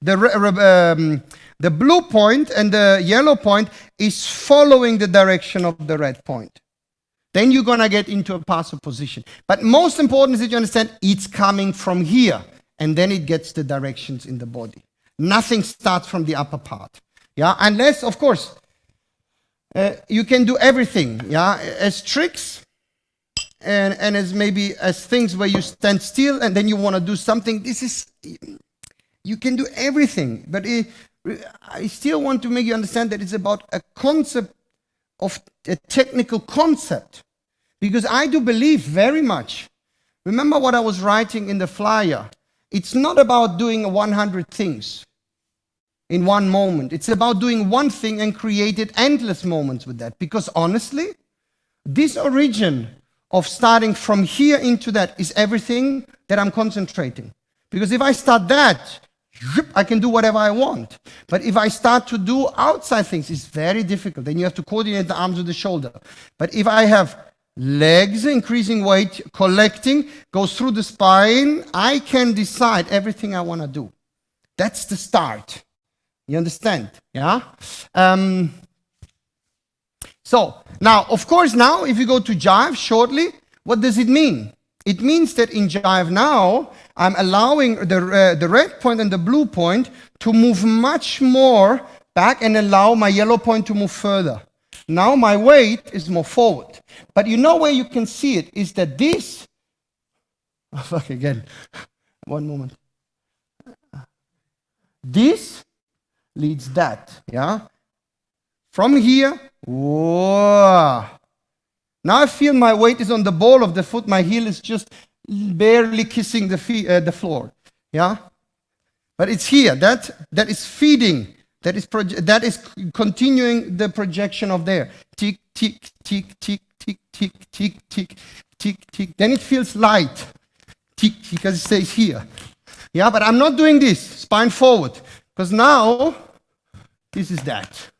The blue point and the yellow point is following the direction of the red point. Then you're gonna get into a passive position. But most important is that you understand it's coming from here, and then it gets the directions in the body. Nothing starts from the upper part. Yeah, unless, of course, you can do everything. Yeah, as tricks and as maybe as things where you stand still and then you want to do something. This is, you can do everything, but I still want to make you understand that it's about a concept of a technical concept, because I do believe very much. Remember what I was writing in the flyer. It's not about doing 100 things in one moment. It's about doing one thing and created endless moments with that. Because honestly, this origin of starting from here into that is everything that I'm concentrating. Because if I start that, I can do whatever I want. But if I start to do outside things, it's very difficult. Then you have to coordinate the arms with the shoulder. But if I have legs, increasing weight, collecting, goes through the spine, I can decide everything I want to do. That's the start. You understand? Yeah? So, now, of course, now, if you go to jive shortly, what does it mean? It means that in jive now, I'm allowing the red point and the blue point to move much more back and allow my yellow point to move further. Now my weight is more forward. But you know where you can see it is that this, oh, fuck again, one moment. This leads that, yeah? From here, whoa. Now I feel my weight is on the ball of the foot, my heel is just barely kissing the floor, yeah? But it's here, that is feeding, that is continuing the projection of there. Tick, tick, tick, tick, tick, tick, tick, tick, tick, tick. Then it feels light, tick, because it stays here. Yeah, but I'm not doing this, spine forward, because now, this is that.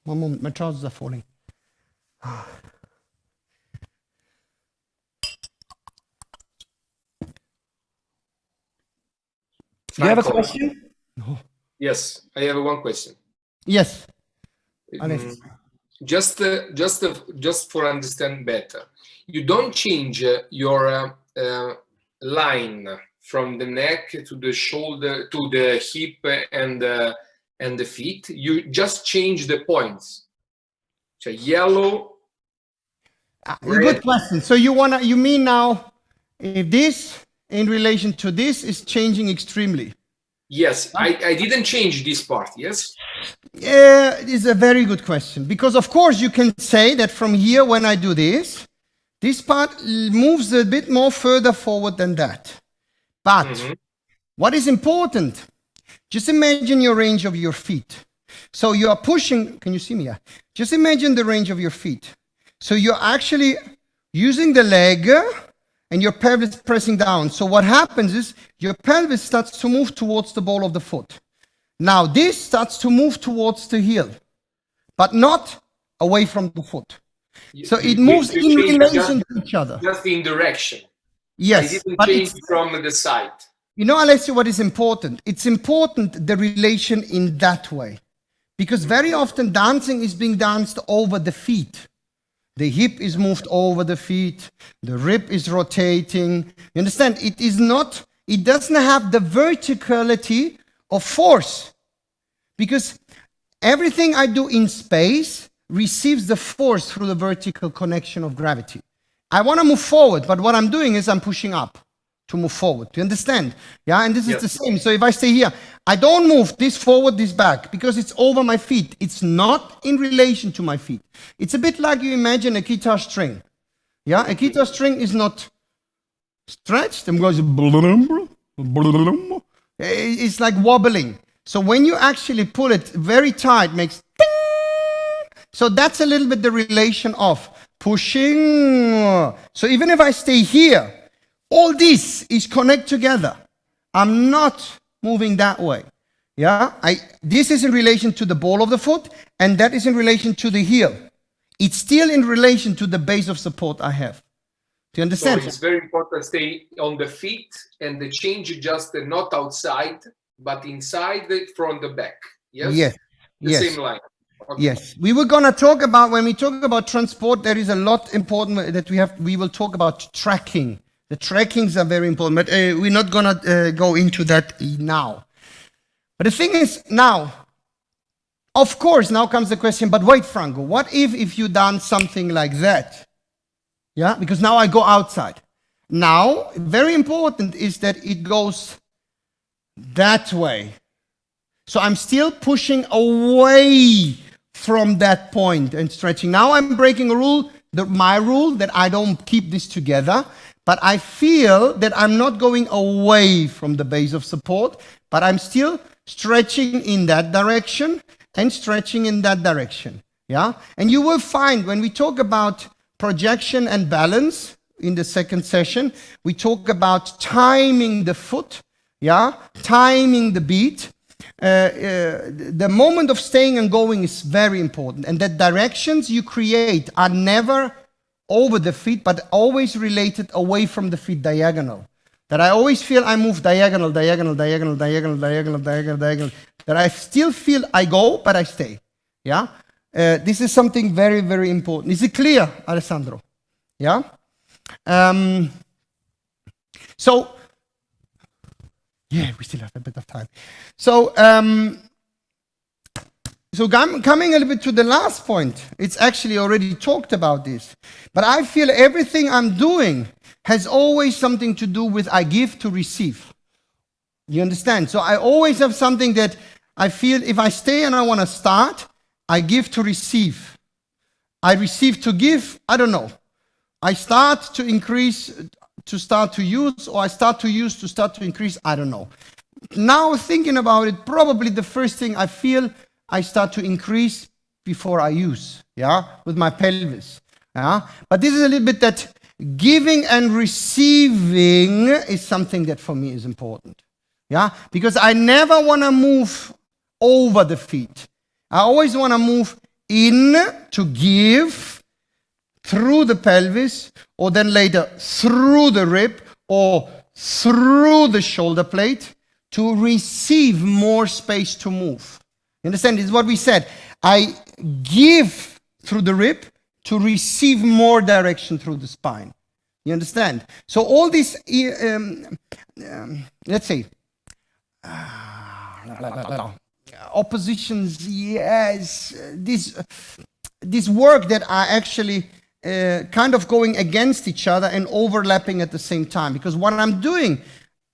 One moment, my trousers are falling. You have a question? No. Yes, I have one question. Yes. Just for understand better, you don't change your line from the neck to the shoulder to the hip and the feet. You just change the points. So yellow. Good question. So you mean now if this in relation to this is changing extremely? Yes, I didn't change this part, yes? Yeah, it is a very good question. Because of course you can say that from here when I do this part moves a bit more further forward than that. But what is important, just imagine your range of your feet. So you are pushing, can you see me? Just imagine the range of your feet. So you're actually using the leg and your pelvis pressing down. So what happens is your pelvis starts to move towards the ball of the foot. Now this starts to move towards the heel, but not away from the foot. So it moves in relation to each other. Just in direction. Yes. I didn't change from the side. You know, Alessio, what is important? It's important the relation in that way. Because very often dancing is being danced over the feet. The hip is moved over the feet. The rib is rotating. You understand? It doesn't have the verticality of force. Because everything I do in space receives the force through the vertical connection of gravity. I want to move forward, but what I'm doing is I'm pushing up to move forward. Do you understand? Yeah, and this is the same. So if I stay here, I don't move this forward, this back, because it's over my feet. It's not in relation to my feet. It's a bit like you imagine a guitar string. Yeah, a guitar string is not stretched. It goes, it's like wobbling. So when you actually pull it very tight, it makes ding. So that's a little bit the relation of pushing. So even if I stay here, all this is connected together. I'm not moving that way. Yeah, this is in relation to the ball of the foot, and that is in relation to the heel. It's still in relation to the base of support I have. Do you understand? So it's very important to stay on the feet and the change just not outside, but inside from the back. Yes. Yes. The Yes. same line. Okay. Yes, we were gonna talk about, when we talk about transport, there is a lot important that we will talk about tracking. The trackings are very important, but we're not gonna go into that now. But the thing is now, of course, now comes the question, but wait, Franco, what if you done something like that? Yeah, because now I go outside. Now, very important is that it goes that way. So I'm still pushing away from that point and stretching. Now I'm breaking a rule, my rule, that I don't keep this together, but I feel that I'm not going away from the base of support, but I'm still stretching in that direction and stretching in that direction. Yeah? And you will find when we talk about projection and balance in the second session, we talk about timing the foot, yeah, timing the beat. The moment of staying and going is very important, and the directions you create are never over the feet, but always related away from the feet, diagonal. That I always feel I move diagonal, diagonal, diagonal, diagonal, diagonal, diagonal, diagonal. That I still feel I go, but I stay. Yeah, this is something very, very important. Is it clear, Alessandro? Yeah. Yeah, we still have a bit of time. So, coming a little bit to the last point, it's actually already talked about this, but I feel everything I'm doing has always something to do with I give to receive. You understand? So I always have something that I feel if I stay and I want to start, I give to receive. I receive to give, I don't know. I start to increase to start to use, or I start to use to start to increase, I don't know. Now thinking about it, probably the first thing I feel, I start to increase before I use, yeah, with my pelvis. Yeah? But this is a little bit that giving and receiving is something that for me is important. Yeah, because I never want to move over the feet. I always want to move in to give through the pelvis, or then later through the rib or through the shoulder plate to receive more space to move. You understand? This is what we said. I give through the rib to receive more direction through the spine. You understand? So all these, let's say, oppositions, yes, this work that are actually kind of going against each other and overlapping at the same time. Because what I'm doing,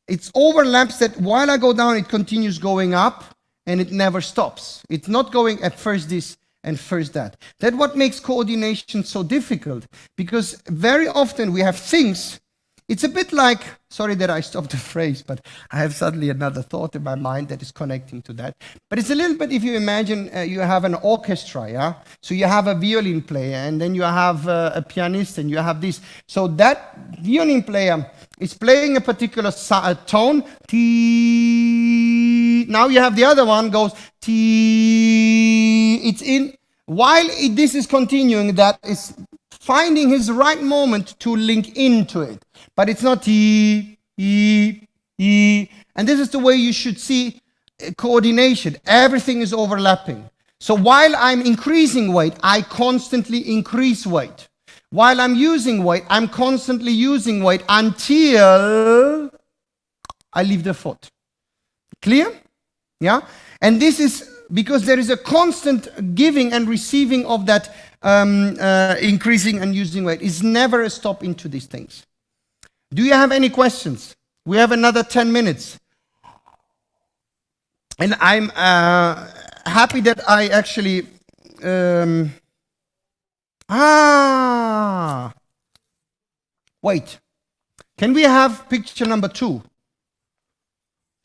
it's overlaps that while I go down, it continues going up and it never stops. It's not going at first this and first that. That's what makes coordination so difficult, because very often we have things, it's a bit like, sorry that I stopped the phrase, but I have suddenly another thought in my mind that is connecting to that. But it's a little bit, if you imagine you have an orchestra, yeah? So you have a violin player, and then you have a pianist, and you have this. So that violin player is playing a particular tone. T. Now you have the other one goes T. It's in. While this is continuing, that is finding his right moment to link into it. But it's not E, E, E. And this is the way you should see coordination. Everything is overlapping. So while I'm increasing weight, I constantly increase weight. While I'm using weight, I'm constantly using weight until I leave the foot. Clear? Yeah? And this is because there is a constant giving and receiving of that increasing and using weight. It's never a stop into these things. Do you have any questions? We have another 10 minutes. And I'm happy that I actually... wait. Can we have picture number 2?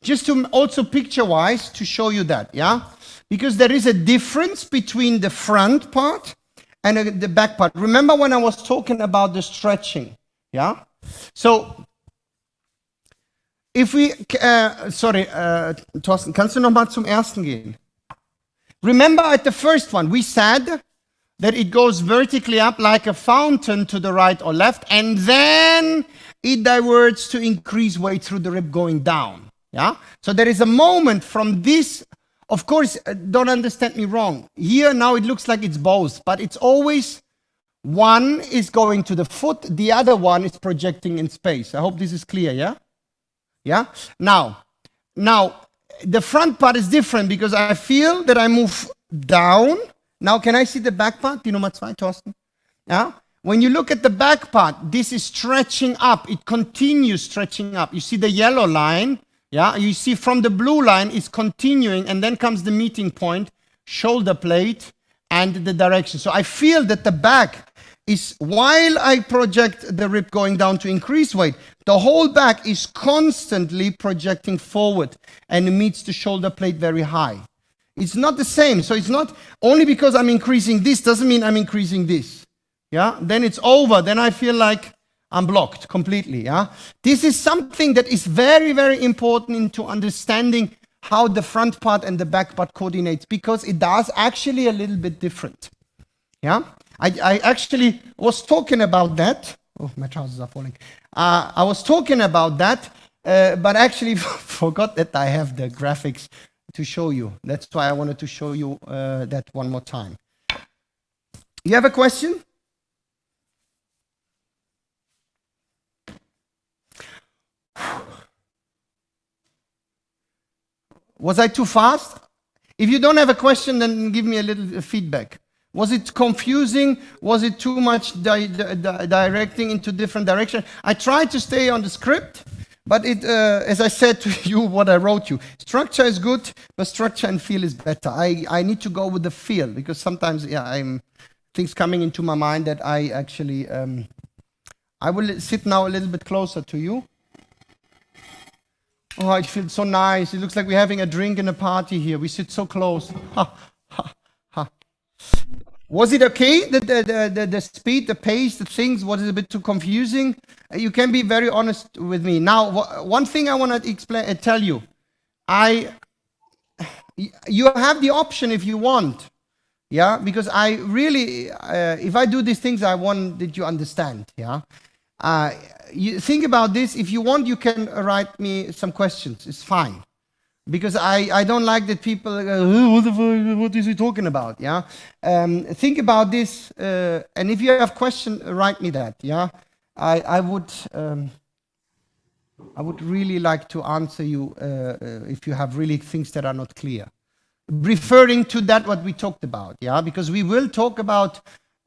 Just to also picture-wise to show you that, yeah? Because there is a difference between the front part and the back part. Remember when I was talking about the stretching, yeah? So, if we, Thorsten, kannst du noch mal zum ersten gehen? Remember at the first one, we said that it goes vertically up like a fountain to the right or left, and then it diverts to increase weight through the rib going down. Yeah. So there is a moment from this. Of course, don't understand me wrong. Here now it looks like it's both, but it's always one is going to the foot, the other one is projecting in space. I hope this is clear. Yeah. Yeah. Now, the front part is different because I feel that I move down. Now, can I see the back part? Die Nummer 2, Thorsten. Yeah. When you look at the back part, this is stretching up. It continues stretching up. You see the yellow line. Yeah. You see from the blue line is continuing, and then comes the meeting point, shoulder plate, and the direction. So I feel that the back is, while I project the rib going down to increase weight, the whole back is constantly projecting forward and it meets the shoulder plate very high. It's not the same. So it's not only because I'm increasing this doesn't mean I'm increasing this. Yeah. Then it's over. Then I feel like I'm blocked completely. Yeah. This is something that is very, very important into understanding how the front part and the back part coordinates, because it does actually a little bit different. Yeah. I actually was talking about that. Oh, my trousers are falling. I was talking about that, but actually forgot that I have the graphics to show you. That's why I wanted to show you that one more time. You have a question? Was I too fast? If you don't have a question, then give me a little feedback. Was it confusing? Was it too much directing into different directions? I tried to stay on the script, but it, as I said to you, what I wrote you, structure is good, but structure and feel is better. I need to go with the feel, because sometimes, yeah, things coming into my mind that I actually, I will sit now a little bit closer to you. Oh, it feels so nice. It looks like we're having a drink and a party here. We sit so close. Ha, ha, ha. Was it okay, the speed, the pace, the things? Was it a bit too confusing? You can be very honest with me. Now, one thing I want to tell you. You have the option if you want. Yeah, because I really, if I do these things, I want that you understand. Yeah. You think about this. If you want, you can write me some questions. It's fine. Because I don't like that people go, what is he talking about? Yeah. Think about this, and if you have question, write me that. Yeah. I would really like to answer you if you have really things that are not clear. Referring to that what we talked about. Yeah. Because we will talk about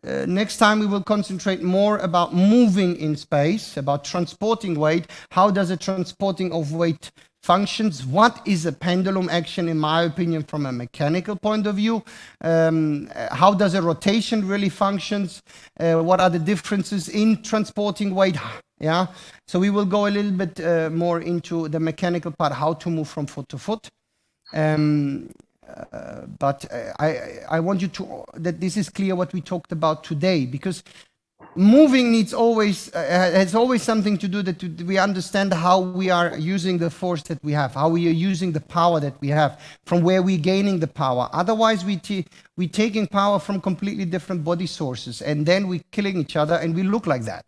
next time. We will concentrate more about moving in space, about transporting weight. How does a transporting of weight functions? What is a pendulum action, in my opinion, from a mechanical point of view? How does a rotation really functions? What are the differences in transporting weight? Yeah. So we will go a little bit more into the mechanical part, how to move from foot to foot. But I want you to, that this is clear what we talked about today, because moving needs always, has always something to do that we understand how we are using the force that we have, how we are using the power that we have, from where we're gaining the power. Otherwise, we're taking power from completely different body sources, and then we're killing each other, and we look like that.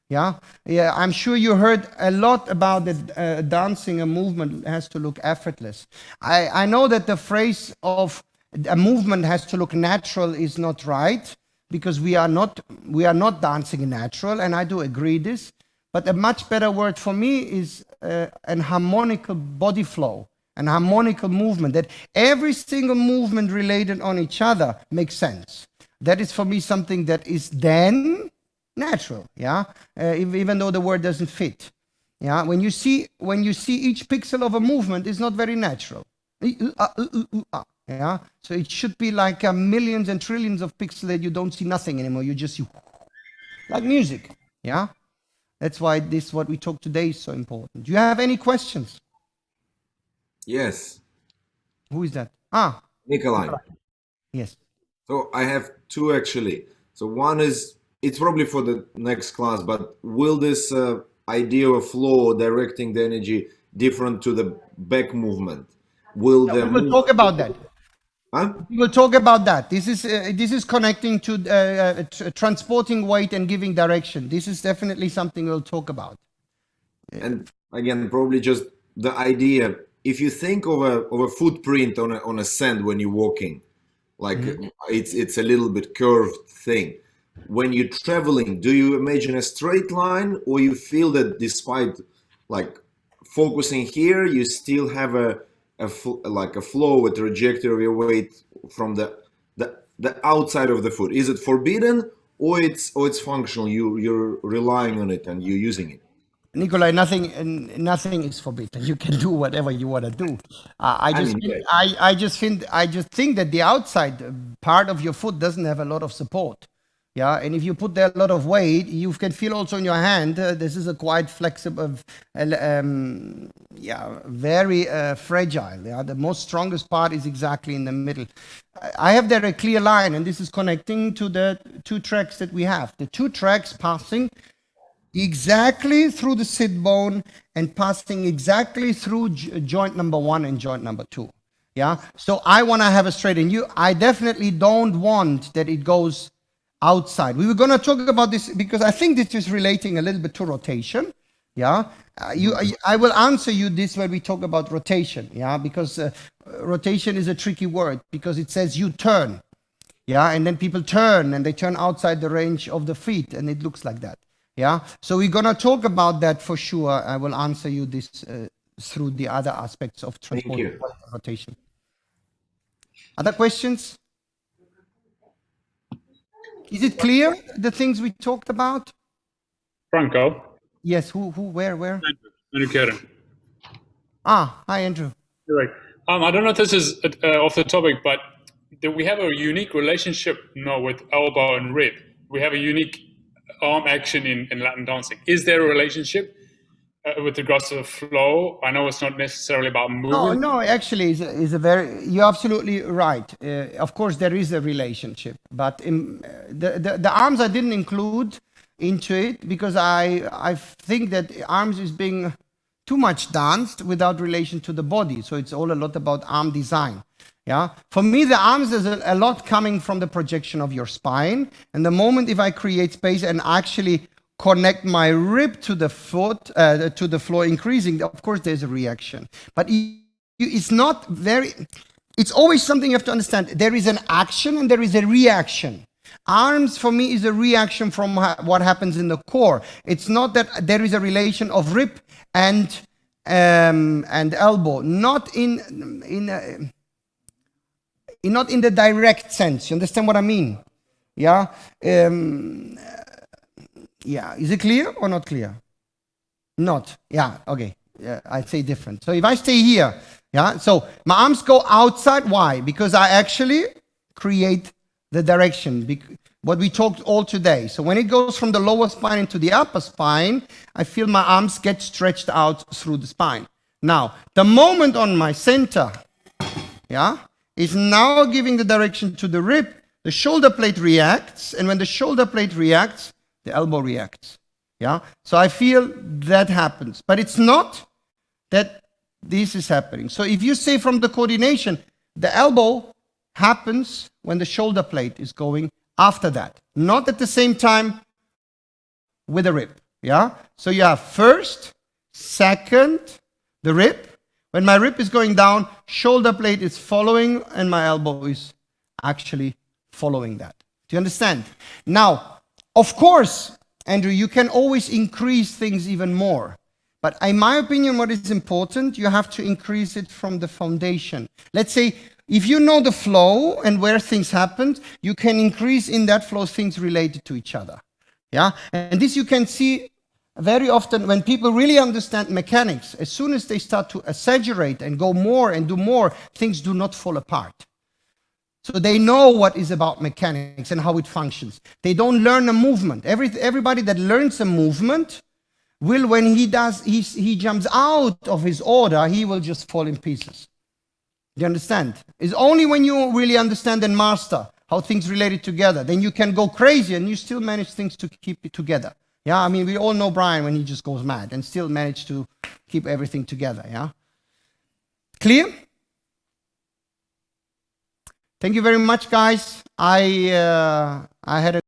Yeah, yeah. I'm sure you heard a lot about that dancing a movement has to look effortless. I know that the phrase of a movement has to look natural is not right, because we are not dancing natural, and I do agree this. But a much better word for me is an harmonical body flow, an harmonical movement, that every single movement related on each other makes sense. That is for me something that is then natural. Yeah, even though the word doesn't fit. Yeah, when you see each pixel of a movement is not very natural. Yeah, so it should be like millions and trillions of pixels that you don't see nothing anymore. You just see, like music. Yeah, that's why this what we talked today is so important. Do you have any questions? Yes. Who is that? Nikolai. Yes. So I have two actually. So one is, it's probably for the next class, but will this idea of flow directing the energy different to the back movement? Will we will talk about that. Huh? We will talk about that. This is connecting to transporting weight and giving direction. This is definitely something we'll talk about. And again, probably just the idea, if you think of a footprint on a sand when you're walking, like it's a little bit curved thing. When you're traveling, do you imagine a straight line, or you feel that despite like focusing here, you still have like a flow, a trajectory of your weight from the outside of the foot? Is it forbidden, or it's functional? You're relying on it and you're using it. Nikolai, nothing is forbidden. You can do whatever you want to do. I just think that the outside part of your foot doesn't have a lot of support. Yeah, and if you put there a lot of weight, you can feel also in your hand. This is a quite flexible, very fragile. Yeah, the most strongest part is exactly in the middle. I have there a clear line, and this is connecting to the two tracks that we have. The two tracks passing exactly through the sit bone and passing exactly through joint number 1 and joint number 2. Yeah, so I want to have a straight, and I definitely don't want that it goes outside. We were going to talk about this because I think this is relating a little bit to rotation. Yeah, I will answer you this when we talk about rotation. Yeah, because rotation is a tricky word because it says you turn. Yeah, and then people turn and they turn outside the range of the feet, and it looks like that. Yeah, so we're going to talk about that for sure. I will answer you this through the other aspects of transport rotation. Other questions? Is it clear, the things we talked about? Franco? Yes, who, where? Andrew Karen. Ah, hi, Andrew. Right. I don't know if this is off the topic, but do we have a unique relationship with elbow and rib? We have a unique arm action in Latin dancing. Is there a relationship with regards to the flow? I know it's not necessarily about movement. No, actually, you're absolutely right. Of course, there is a relationship, but the arms I didn't include into it because I think that arms is being too much danced without relation to the body. So it's all a lot about arm design. Yeah, for me, the arms is a lot coming from the projection of your spine. And the moment if I create space and actually connect my rib to the foot, to the floor, increasing, of course, there's a reaction. But it's not very, it's always something you have to understand. There is an action and there is a reaction. Arms, for me, is a reaction from what happens in the core. It's not that there is a relation of rib and elbow, not not in the direct sense. You understand what I mean? Yeah. Yeah. Is it clear or not clear? Not. Yeah. Okay. Yeah, I'd say different. So if I stay here, yeah. So my arms go outside. Why? Because I actually create the direction. What we talked all today. So when it goes from the lower spine into the upper spine, I feel my arms get stretched out through the spine. Now, the moment on my center, yeah, is now giving the direction to the rib. The shoulder blade reacts, and when the shoulder blade reacts, the elbow reacts. Yeah, so I feel that happens, but it's not that this is happening. So if you say from the coordination, the elbow happens when the shoulder blade is going after that, not at the same time with the rib. Yeah, so you have first, second, the rib. When my rib is going down, shoulder blade is following, and my elbow is actually following that. Do you understand? Now, of course, Andrew, you can always increase things even more. But in my opinion, what is important, you have to increase it from the foundation. Let's say, if you know the flow and where things happen, you can increase in that flow things related to each other. Yeah, and this you can see very often when people really understand mechanics. As soon as they start to exaggerate and go more and do more, things do not fall apart. So they know what is about mechanics and how it functions. They don't learn a movement. Everybody that learns a movement will, when he jumps out of his order, he will just fall in pieces. Do you understand? It's only when you really understand and master how things related together, then you can go crazy and you still manage things to keep it together. Yeah, I mean, we all know Brian when he just goes mad and still manage to keep everything together. Yeah, clear? Thank you very much, guys. I had a